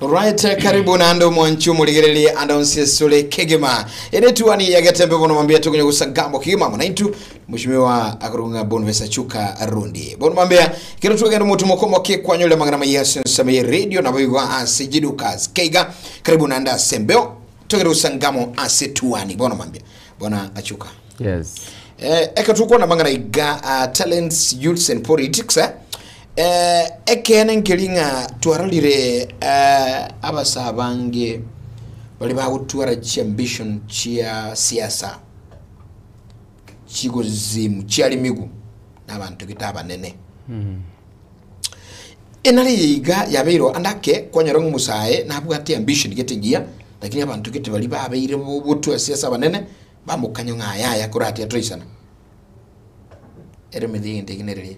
Right, karibu na ando mwanchu muligereli anda unsesule Kegema. Enetuani ya gatembe kono mambia tukunye kusangambo Kegema mwanaitu mheshimiwa Akurunga Bonvesa Chuka Rundi. Bono mambia kero tuwagenda mutu mokomo ke kwa nyole magarama yasu nsamaye radio na boigwa asijidukas Keiga. Karibu na anda sembeo tuwagenda usangamo asetuani. Bono mambia. Bona Achuka.
Yes.
eka tukona mangana iga talents youths and politics ekene nkelinga twaralire abasabange bali bagutwara ambition chia siasa chigozimu chiali migu n'abantu kitaba nene enali yiga yabeiro andake kwanyara ngumusaye nabwo ati ambition getingia lakini abantu kiti bali babeire butu siasa banene bamukanya ngaya kurati ya troisana eremedi indignere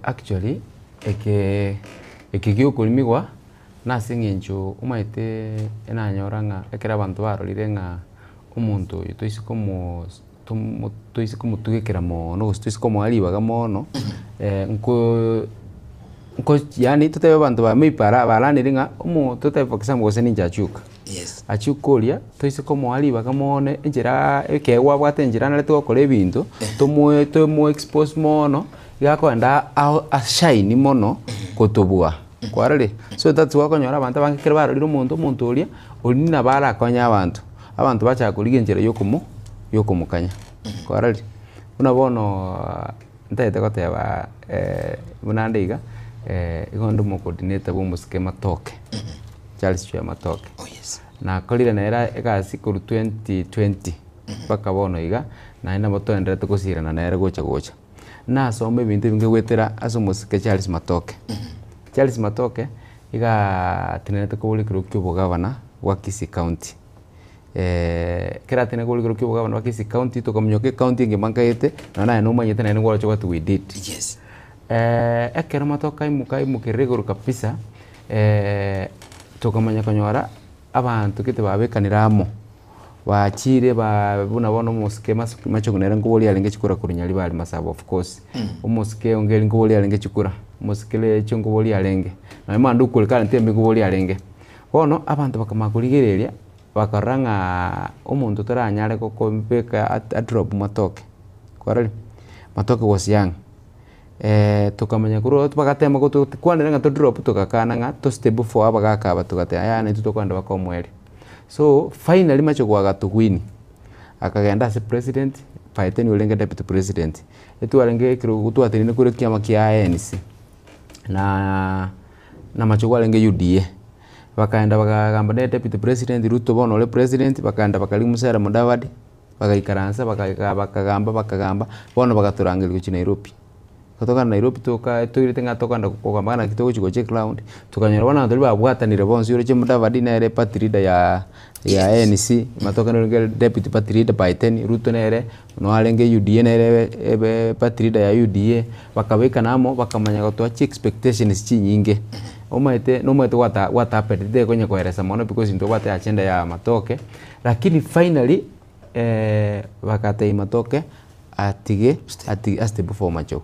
actually ekigyo kulimigwa nasinginjo umaite enanyoranga ekera abantu barorire nga umuntu yutoisi como toisi como tugekera mono toisi como alibaga mono nko yani tutebe abantu ba mipara balanire nga umuntu tutebe for example gose ninja chuka
yes
achukolia toisi como alibaga mono enjera ekegwa bwate njira nale tukokora ebintu tomo expose mono igakwenda a shine mono kotobua kwarale so that's why konyora abantu bangekera barorire umuntu ulia olina bara konya abantu bacha kuligenjera yokumukanya kwarali unabono ntete goteba munandeiga igondo mo coordinator bo musike Matoke Charles Chwe Matoke na kolire nera egasi kuru 2020 baka bono iga na ina moto endere tukosirana nera gocha na sombe bintu binge gwetera aso musike Charles Matoke iga tinete ko buli kuru kyo gavana wa Kisii County kera tene goli golo kiboga bana Kisii County to komnyoke county ngemankaete na no manyete na ngora chwa we did
yes
ekero Matoka imukiregoro kabisa tokamanya konyora abantu kite babekaniramo bachire babuna bono musike macho kunera ngoboli alenge chikura kurinyali bali masabo of course umusike ongeli ngoboli alenge chikura musikele chongoboli alenge na mandu kulikana ntembe ngoboli alenge bono abantu bakamakuligereria bakaranga umuntu taranyare ko mbeka drop Matoke kwarali Matoke was young tukamenya kuro tubakatema ko tukwanira nga to drop tukakana nga to stable for abagaka batukate aya na tutokwanda bakomwele so finally macho kwa gatukwini akagenda as president paiteni ulenge deputy president etu alenge kiro gutwatirine kure kiama kia ANC na macho kwa alenge UDA bakaenda bakagamba deputy president Ruto bono le president bakaenda bakali Musera Mudavadi bakaikaransa bakagamba bono bagaturangirwa ku Nairobi kutoka Nairobi tuirite nga tokanda kugambana kitoko chiko che cloud tukanyora bana ndoli babwatanire bonse yore che Mudavadi na ere party leader ya ANC Matoka no deputy party leader by 10 Ruto na ere no alenge UDA na ere party leader ya UDA bakabeka namo bakamanya gotwa expectations chinyinge omaite no maite what happened de kwenye kueleza mono because ndio wate agenda ya Matoke lakini finally wakati Matoke atige stable for macho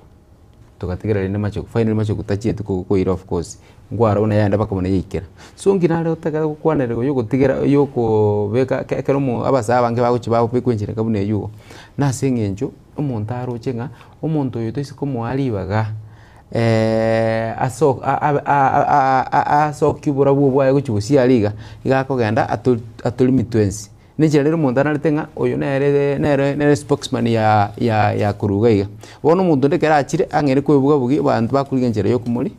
tukatigera rene macho finally macho kutachie tuko of course ngwara una yanda baka mona yikera so ngina leo taka kwanere ko yuko tigera yuko beka kero mu abasa bange baguchi babo bekwenjira kabune yuko na sengenjo umuntu arocenga umuntu yoto isiko mu alibaga aso kibura bubwa guchusia liga igakogenda atulimitwensi ninjira rero umuntu anaritenga oyo nere spokesman ya kurugaiga bono umuntu ndekera akire angere kwebuga bugi abantu bakurigenjera yokumuri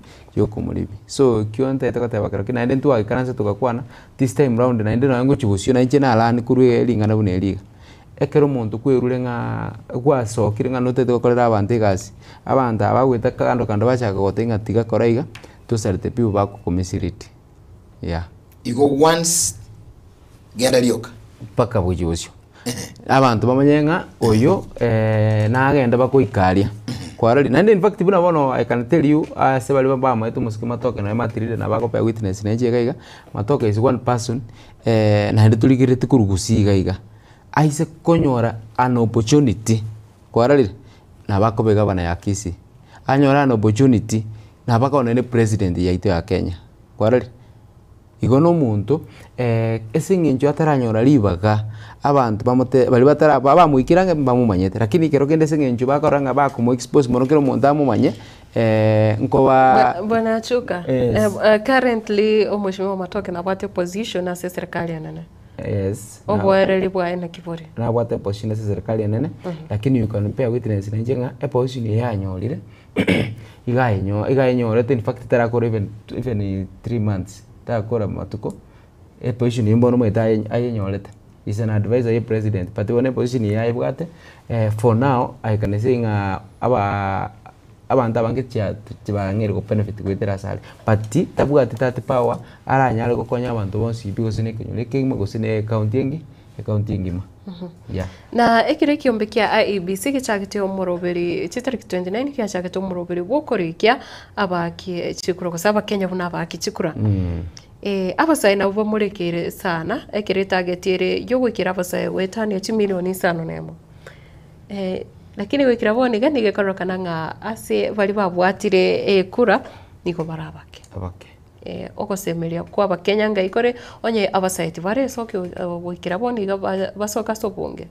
so kyonte etakateba kero kina ende tuwa ikaranse tukakwana this time round na ende nango chibusio na inche na alani kuru lingana bune liga ekero umuntu kwerure nga gwasokire nga notete gukorera abantu igasi abantu abagwita kando bachaka gotenga tiga koraiga to sarte piu bakukomisiriti
igo once genda lyoka
paka bujibusio abantu bamanyenga oyo nagenda bakoikaria kwarali na in fact buna bono I can tell you sebali bamba etu musiki Matoke na matiride na bako pa witness na gaiga Matoke is one person na hende tuligirete kurugusi gaiga aise konyora an opportunity kwarali na bako bega bana ya Kisii anyora an opportunity na bako onene president ya ito ya Kenya kwarali igono muntu esinginjo ataranyora libaga abantu bamote bali batara bamuikirange bamumanyete lakini kero kende singinjo bakoranga bakumo expose mono kero muntu amumanye nkoba
bwana Chuka currently Mheshimiwa Matoke na pate position as serikali anana
Yes.
Obwereri bwae na kibori.
Na bwate position ya serikali nene lakini you can pay witness na njenga position ya nyorire. Igayenyo in fact tarakora even 3 months. Tarakora matuko. Position imbono mwita ayenyorete. Is an advisor of president but one position ya ibwate for now I can say abantu abange cyabangere ko benefit kwitera sale but tabwate tate power aranyale ko konya abantu bonsi because ne kenyole kengimo gusine county ngima yeah
na ekire kiombe kia IEBC gichagite omuroberi chitariki 29 kia chagite omuroberi gukurikia abaki chikura ko saba Kenya buna abaki chikura abasai na uva murekere sana ekire targetire yo gwikira abasai wetani ya milioni 5 nemo lakini wikira bone gani gekorokana nga ase bali babwatire kura niko barabake okosemeria kwa Bakenya ngaikore onye abasaiti bare soke wikira bone basoka sobunge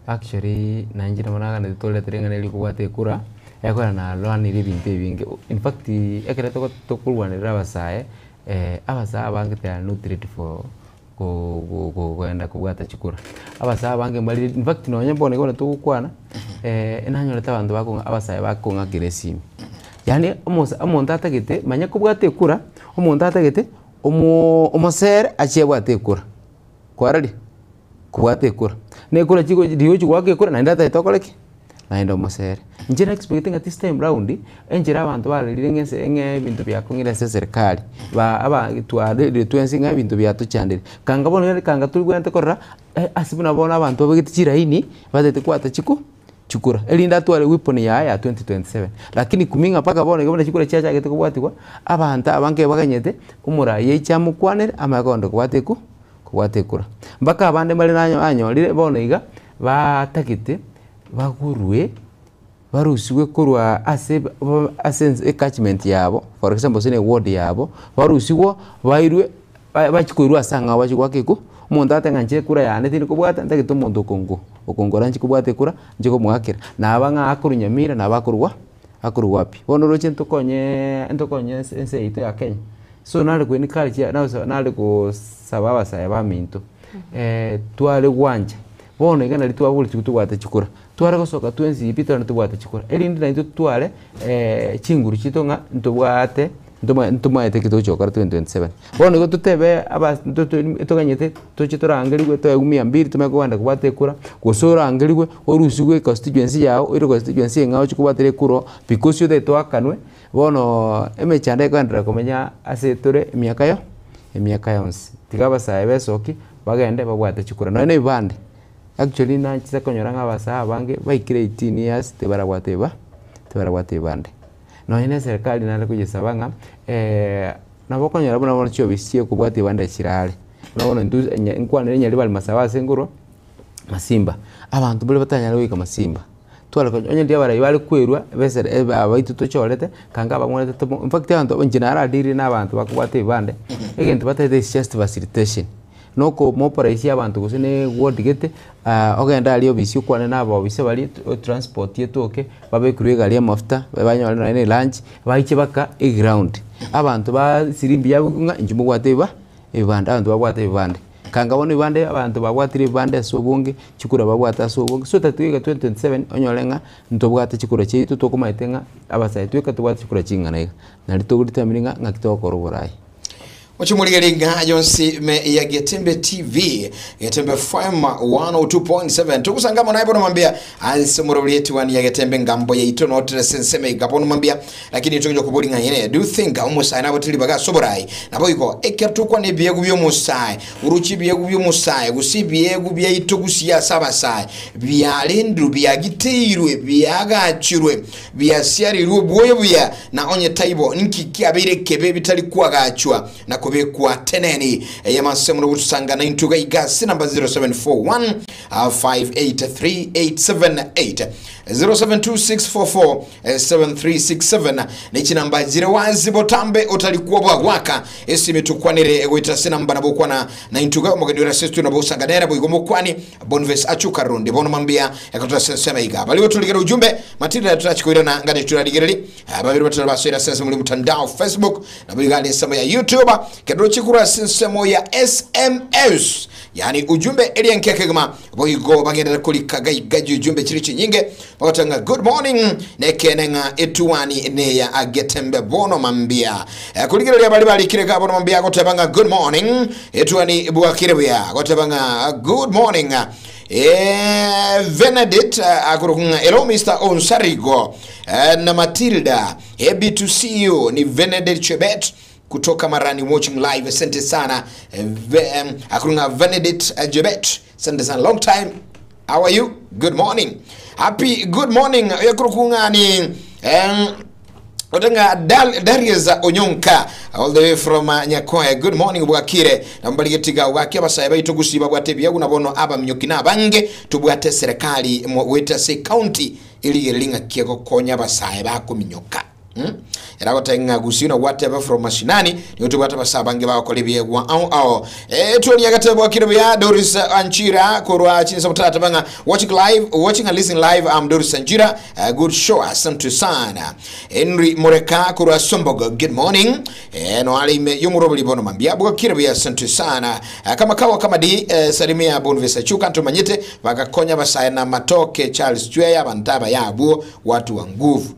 actually nanjira monaga ne tole terengane likubwate kura yakora na lwani libinte binge in fact ekere tokulwanira abasae abasa bange they not ready for kwenda kubwata chikura abasa bange mali in fact no nyembone kone tukukwana enanyoleta abantu bako abasaye bako ngakire simi yani omuntu atagete manya kubwate kura omuntu atagete omosere achebwate kura kwarari kubwate kura ne kura chiko diyo chigwake kura na ndata itokoleki na ndo mosere njira expecting at this time round enjira abantu balirire ngenge bintu byako ngire serikali aba twade twensinga bintu byatu chandire kanga bono kanga turi gwente korra asibuna bona abantu abagitichira ini batete kwata chikura elinda twale weapon ya 2027 lakini kuminga paka bona ngabona chikura chacha gete kubwatikwa abantu abange baganyete umura yechamu kwanere amagondo kubwate kura mbaka abande bali nanyorire bona iga batakite bagurwe barusiwe kurwa ase catchment yabo for example sine ward yabo barusiwe bairwe bachikurwa sanga bachikwakeko umuntu atenganje kura yane tini kubwata ndagito umuntu okongora nchi kubwate kura nje ko mwakira nabanga akurunyamira nabakurwa wapi bono roche ntokonye ense ito ya Kenya so nale kweni culture nale ko sababa sa ba minto twale gwanje bono igana litwa buli tukubwate chikura tware gosoka twenzi ipito ntubwate chikura elindi na twale chinguru chitonga ntubwate ntumaete kito chokara 2027 bono go tutebe aba tuganyete tuchitorangirwe to 200 tumekwanda kubate kura gusora angirwe orusigwe constituency yao iro constituency ngao chikubatere kuro because you to akanwe bono emechande kwandra komenya asetore emyaka yonse tigaba saebe soki bagende babwate chikura no ne bande actually na chisa konyoranga basa bange baikire 18 years tebarabwate bande no ine serikali nale kujisabanga naboko nyara bona cyo bisiye kubwate bande kirale nabona ndu nkwana nyari bali masabase nguro masimba abantu bule batanyara wika masimba twala ko onye ndiye bari kwerwa bese abaitu tochorete kanga bamwete in fact abantu njinara diri n'abantu bakubwate bande egenti batete just facilitation noko moporaisi abantu gusine ward gete ogenda ali obisi kwane nabo obise bali transport yetoke babe kurega ali amafuta banywa ne lunch bayiche baka ground abantu ba sirimbi yabunga injumu gwateba ebanda abantu babwate ebande kanga bono ebande abantu babwatire ebande sobunge chikura babwata sobunge so tatwega 2027 onyolenga ntobwate chikura chitu tokumaitenga abasaye tweka tubwate chikura chingana na litoguritaminga ngakitoko Burayi
Muchumuligalinga yonsi me ya Getembe TV Getembe FM 102.7 tukusangama na ibono mambia ansemuruli yetu wani ya Getembe ngambo ya itono otere senseme gabono mambia lakini tukunjo kubulinga yene do you think umusayi nabo tuli baga Burayi nabo yuko ekertukwa ne biegu byo musayi uruchi biegu byo musayi gusi biegu bya itogusiya sabasayi byalindru byagiteirwe byagachirwe byasiyarirwe bwoyo bya na onye taibo nkiki abireke bitali kwa gachwa na kubekwa teneni yamasemuro butusanga 92 igasi number 0741 583878 0726447367 nichi namba 01 botambe otalikuwa bwaka esime tukwanire egwita sinamba nabokwa na 92 omugedira sestu nabosanga nera boigomo kwani bonves achuka ronde bono mambia yakatosema iga bali otuligera ujumbe matira tutachikoira na ngane turaligereri babiri batara basira sasa muri mtandao Facebook na bigali sema ya YouTube kedro chikura semo ya SMS yani ujumbe elianke kegma boigo bagenda kulika gaji ujumbe chirichi nyinge bakatanga good morning nekenenga etuani ne ya agetembe bono mambia kuligera lya bali kireka bono mambia kotabanga good morning etuani bwakirebya kotabanga good morning Venedit akurukunga hello Mr. Onsarigo na Matilda happy to see you ni Venedit Chebet kutoka Marani watching live. Asante sana akurunga Venedit Chebet, asante sana, long time, how are you, good morning, happy good morning yakurukunga ni Otenga Darius Onyonka all the way from Nyakoya. Good morning bwakire nambaligetiga wake abasaya baito gusiba bwatebya gunabono aba myokina bange tubwate serikali weta se county ili linga kieko konya abasaya bakuminyoka era gotenga gusina whatever from mashinani yotubwata basabange bakolebye gwa au toli yagatebwa kirabya Doris Anchira korwa chinisa mutata banga watching and listening live. I'm Doris Anchira, good show, asante sana. Henry Moreka korwa Sombogo, good morning. No ali yumurobli bono mambia bwa kirabya, asante sana. Kama kawa kama di salimia Bonvesa Chuka ntomanyete bagakonya basaya na Matoke Charles Chweya bantaba yabu watu wa nguvu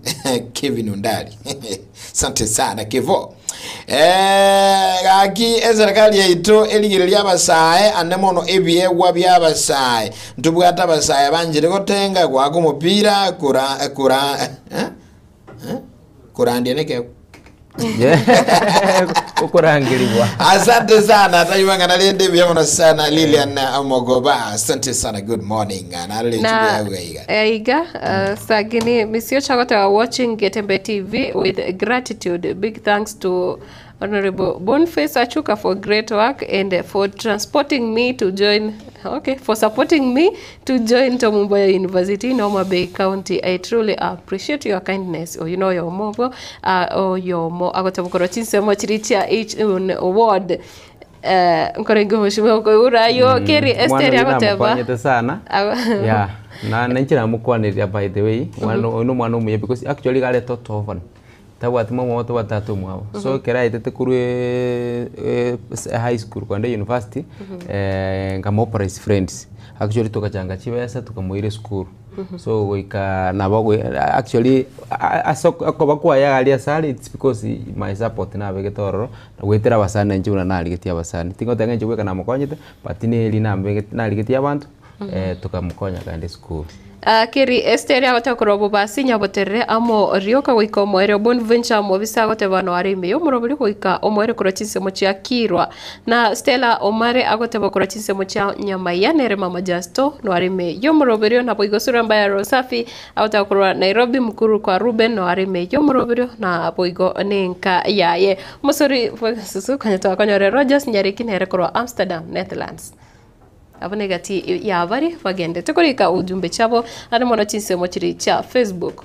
Kevin Undali. Sante sana Kevo. Aki ezerikali yaito eligirya basaye anemono ebiye wabya basaye ntubwata basaye banjire gotenga kwa kumupira kurandie neke
ukurangiribwa.
Asante sana tayibanga nalende byamona sana Lilian Amogoba, asante sana, good morning
na eiga sagini misio chagota watching Getembe TV with gratitude. Big thanks to Honorable Boniface Achuka for great work and for supporting me to join Tom Mboya University in Homa Bay County. I truly appreciate your kindness, or your mobile or your mo agotabukoro chinsemo chiricha each award nkorengo mheshimiwa ko urayo Keri Esther agoteba
sana yeah na nchira mukwanira by the way mwana umuye because actually gale tot often tabwati mama watu batatu mwao so kera itete kuru high school kwenda university ngamo price friends actually tukachanga chibesa tukamuire school so wika nabago actually akobakwa yalia sali it's because my support na begetoro wetera basana njuna nali getia basana tingo tanga njwe kana mukonyete patine lina nali getia abantu tukamukonya kandi school.
Keri Esther agotokorobo basinya boterre amo rioka goika omwere Bonventure mobisa agotebano arime yo murobuli goika omwere kurachinse mochia kirwa na Stella Omare agoteba kurachinse mochia nyama yanere mama Justo no arime yo murobiri na boigosura mbaya Rosafi agotokorwa Nairobi mukuru kwa Ruben no arime yo murobiri na boigo nenka yaye musori susu kanyata kanyore Rogers nyariki nere korwa Amsterdam Netherlands. Abonegati ya bari bagende tukurika ujumbe chabo ari mono chinsemo chiri cha Facebook.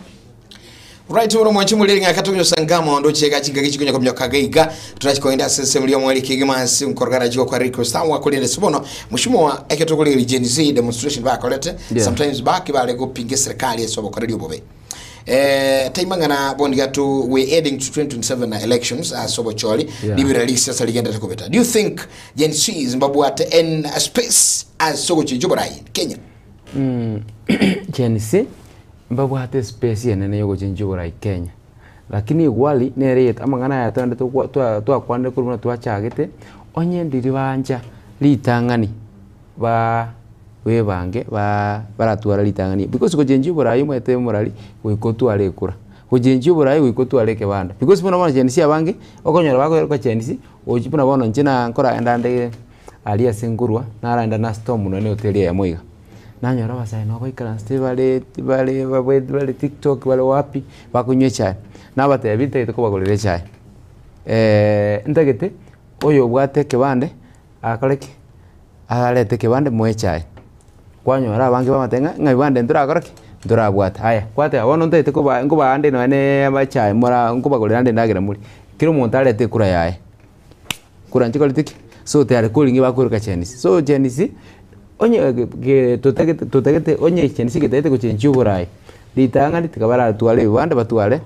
Right uno mwanchi muliringa katunyo sangamo ndo cheka chingaki chikunya kwa myoka gaiga tunachikoenda sese mulio mwali kigima si mkorgara jiwa kwa Rico Star wa kulele sibono mushumo wa eketokuli Gen Z demonstration back olete sometimes back bale go pinge serikali esobo kwa radio bobe. Taimanga na bondi gatu we heading to 2027 elections sobo choli liberally sasa ligenda takobeta. Do you think Gen Z is mbabuate in a space as sogo chijoborai Kenya?
Gen Z mbabuate space yenene yogo chijoborai Kenya. Lakini wali nereyet amangana ya tande to kwande kuruna to achagete onye ndiribanja litangani ba we bange baratwara litangani because ko jenji burayi mwete murali wikotu alekura ko jenji burayi wikotu aleke banda because bona bona jenisi abange okonyora bako ko jenisi ojipuna bona njina nkora endande alia sengurwa naranda na storm no ne hotel ya Moiga nanyora basai no goikara steve bale TikTok bale wapi bakunywe chai nabate bite ko bagolere chai ndagete oyo bwate kebande akaleke alete kebande mwe chai kwanyora abange bamatenga ngaibande ndurakoraki ndurabwata haya kwate abono ndete ko ngo ande no ne amachai mora ngo bagolera ande ndagira muri kiro muntu alete kura yae kura njiko litiki so te ale kulingi bakuruka chenisi so chenisi onye tutagete onye chenisi kitete ko chenchi uburai litanga litikabara tuale bande batwale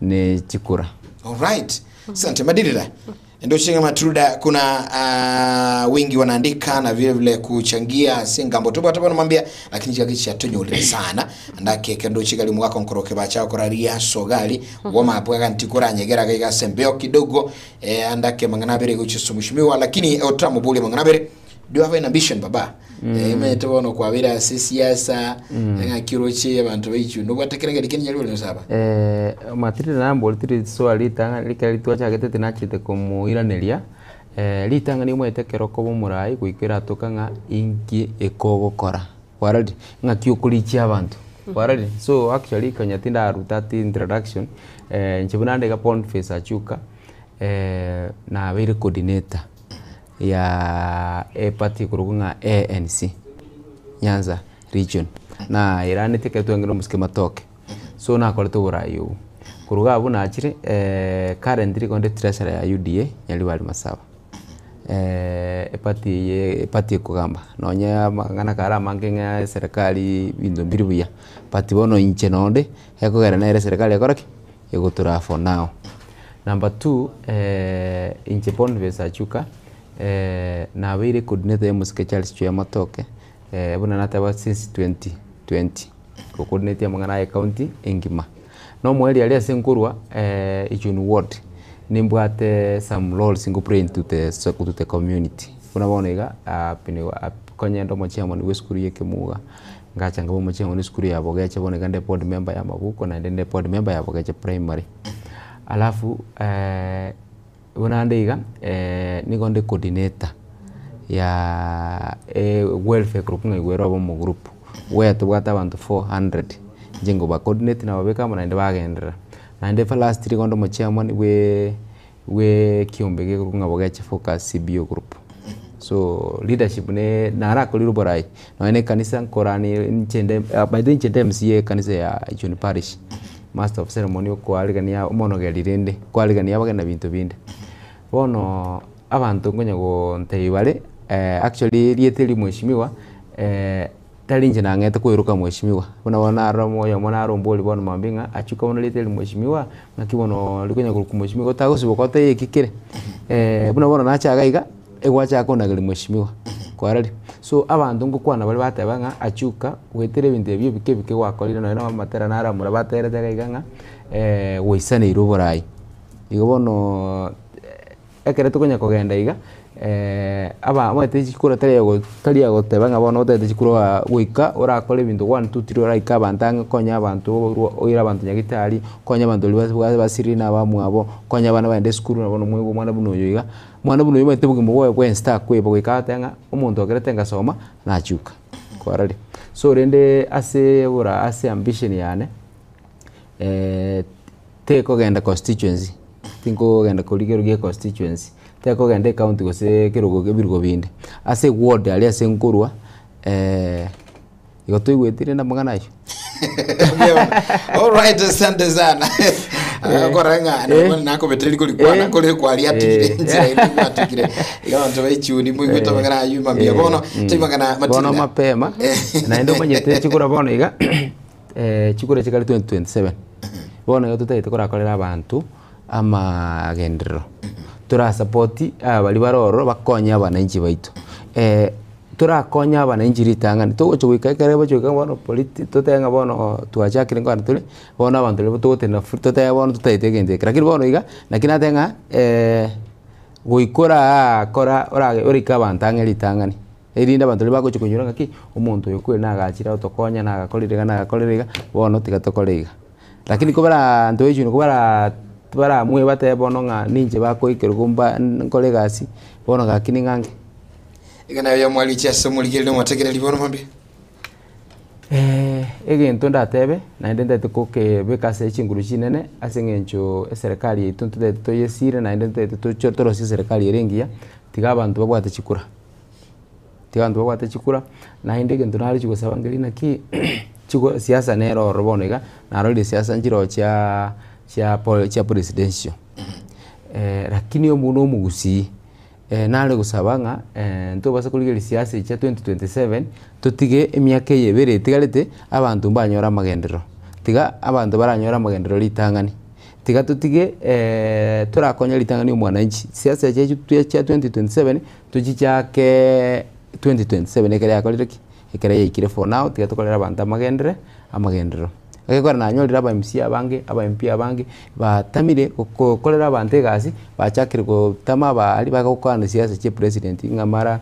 ne chikura.
All right. Sante madirira. Ndio Chinga Matruda, kuna wingi wanaandika na vile vile kuchangia singambo tu bata namwambia, lakini kicha tonyole sana ndake kendo chigali mwaka nkoroke bacha koraria sogali woma apweka ntikura nyegera kaiga sembeo kidogo andake manganabere guchisumushimiwa, lakini otamubuli manganabere do have an ambition baba imetobono kwa vira siasa ngakiroche abantu baichu no batekeranga likeni nyalwo no saba
matiri nambo litiri so alitanga likalitwa chagete tinachite kumuiraneria litanga ni mwetekero ko murai kuikira tokanga ingi ekogokora waradi ngakiukurichi abantu waradi. So actually kanyatinda arutati introduction nchibunande ga pond face achuka na very coordinator ya party kurugunga ANC Nyanza region na irani teke tuengero muske matoke. So na koleto burayu kuruga abu na achire currently konde treasurer ya UDA yali wali masawa party kugamba nonya ngana kara mangenga serikali bindo mbiribuya party bono inche nonde heko gara na serikali yakoraki egotura for now. Number 2 inche pond vesa chuka na very coordinator muske Charles Chua matoke buna nataba since 2020 ko coordinate ya mangana county engima no mweli ali asenkurwa ichunu ward nimbwate some roles ngo print to the community kuna bonega pini konyendo mochia moni weskuru yeke muga ngacha ngabo mochia moni skuru ya bogeche bonega nde board member ya mabuko na nde board member ya bogeche primary alafu unandeiga nigonde coordinator ya welfare group ngwero abo mu group where tubata abantu 400 jingo ba coordinate na babeka mona nde bagendera na nde last rigondo mo chairman we kiombege kungabogeche focus CBO group. So leadership ne nara koliru borai no ene kanisa korani nchende by the nchende MCA kanisa ya John Parish master of ceremony ko aligania monogelirende ko aligania bagenda bintu binde bono abantu ngonyago nteibale actually lieteli mheshimiwa talinje na ngete kuiruka mheshimiwa bona romo yo mona romboli bono mambinga achuka bona lieteli mheshimiwa nakibono likonya ku mheshimiwa tago sibokote yekikire bona nacha gaiga egwacha akona gali mheshimiwa kwarali. So abantu ngukwana bali batebanga achuka wetere binde byo bike wakolira no matera nara mura batere tegaiga woisane iroborai igobono ekere tukonya kogenda iga aba mwete chikura tali yago tebanga bono tete chikura wika orakole bintu 1 2 3 oraika abantanga konya abantu oira abantu nyagitali konya abantu basiri na bamu abo konya bana baende skuru na bono mwego mwana buno yoiga mwana buno yoiga tebuge mugoye kwensta kwebo kwikatenga umuntu okeretenga soma na achuka kwarali. So rende ase ambition yane teko genda constituency tinko genda kuligerugia constituency teko genda county gose kirugo gebirgo binde ase ward ali ase nkurwa igoto igwetire na magana ayo.
All right, asante sana koranga nako beteli kulikwana kole kwali atigire nzira ile atigire iganto baichuni mwigweta magana ayo mambia bono timagana matina
bono mapema na ndo manyete chikura bono iga chikura chikali 2027 bono yoto taite korakorera abantu ama gendero tura support bali baroro bakonya abananchi baitu turakonya abananchi ritangani togocho gwikaikare bachoka bono politi totenga bono twachakire ngwana tuli bono abantu lebo togotena totaya bono tutaite gende lakini bono iga nakina tenga goikora kora orika abantange ritangani erinda abantu libagocho kunyura ngaki omuntu yokwe nagachira otokonya nagakolirega bono tigatokoleiga lakini kubara ntoeju kubara mwe bate bono nga ninje bakoikero kumba kolegasi bono gakini ngange
igana ya mwali chasa muligirino mwategera libono mambi
egento ndatebe na ndende tukoke bekase chinguru chinene asengencho serikali tuntude toyesire na ndende tuchotoro serikali erengia tiga abantu babwate chikura na ndege ntunali chigosabangeli na ki chiko siasa nero robonega na rodi siasa njiro cha presidential lakini omuno mugusi nale gusabanga nto basa kuligeli siasa cha 2027 tutige emyaka yebere tigalete abantu banyora magendero tiga abantu baranyora magendero litangani tiga tutige turakonya litangani mwananchi siasa chetu cha 2027 tuchichake 2027 ekere yakorire ekere yikire for now tiga tukorera abantu amagendero agekora nanyorira aba MC abange aba MP abange batamire gukorera abantu egasi bachakire gutama bari bagakwana siasa che president ngamara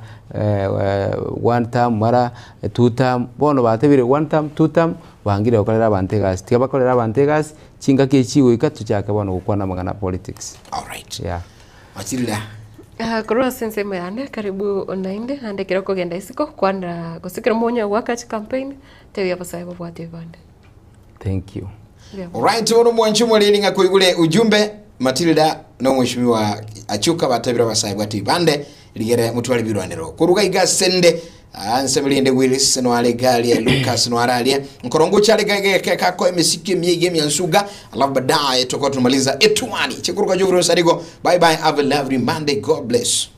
one term mara two term bono batebire one term two term bangire gukorera abantu egasi tiga bakorera abantu egasi chinga kechigo ikatuchaka bono gukwana magana politics.
All right,
yeah
Matilda.
Korwa sense mayane karibu onainde ande kira kugenda isiko kwanda gusikira monya wakati campaign tewe abasaibo bwate bande.
Thank you.
All right, wono mwanchu mwalini nga kuigule ujumbe Matilda no mheshimiwa achuka batabira basaibo bwate bande ligere mutwali birwanero kuruga igasende ansemlinde Willis no alegalia Lucas no aralia nkorongo chale gage kako emisiki miege myansuga alafu baadaye tutakuwa tumaliza etwani chikuruka juvuro sadigo. Bye bye, have a lovely Monday, God bless.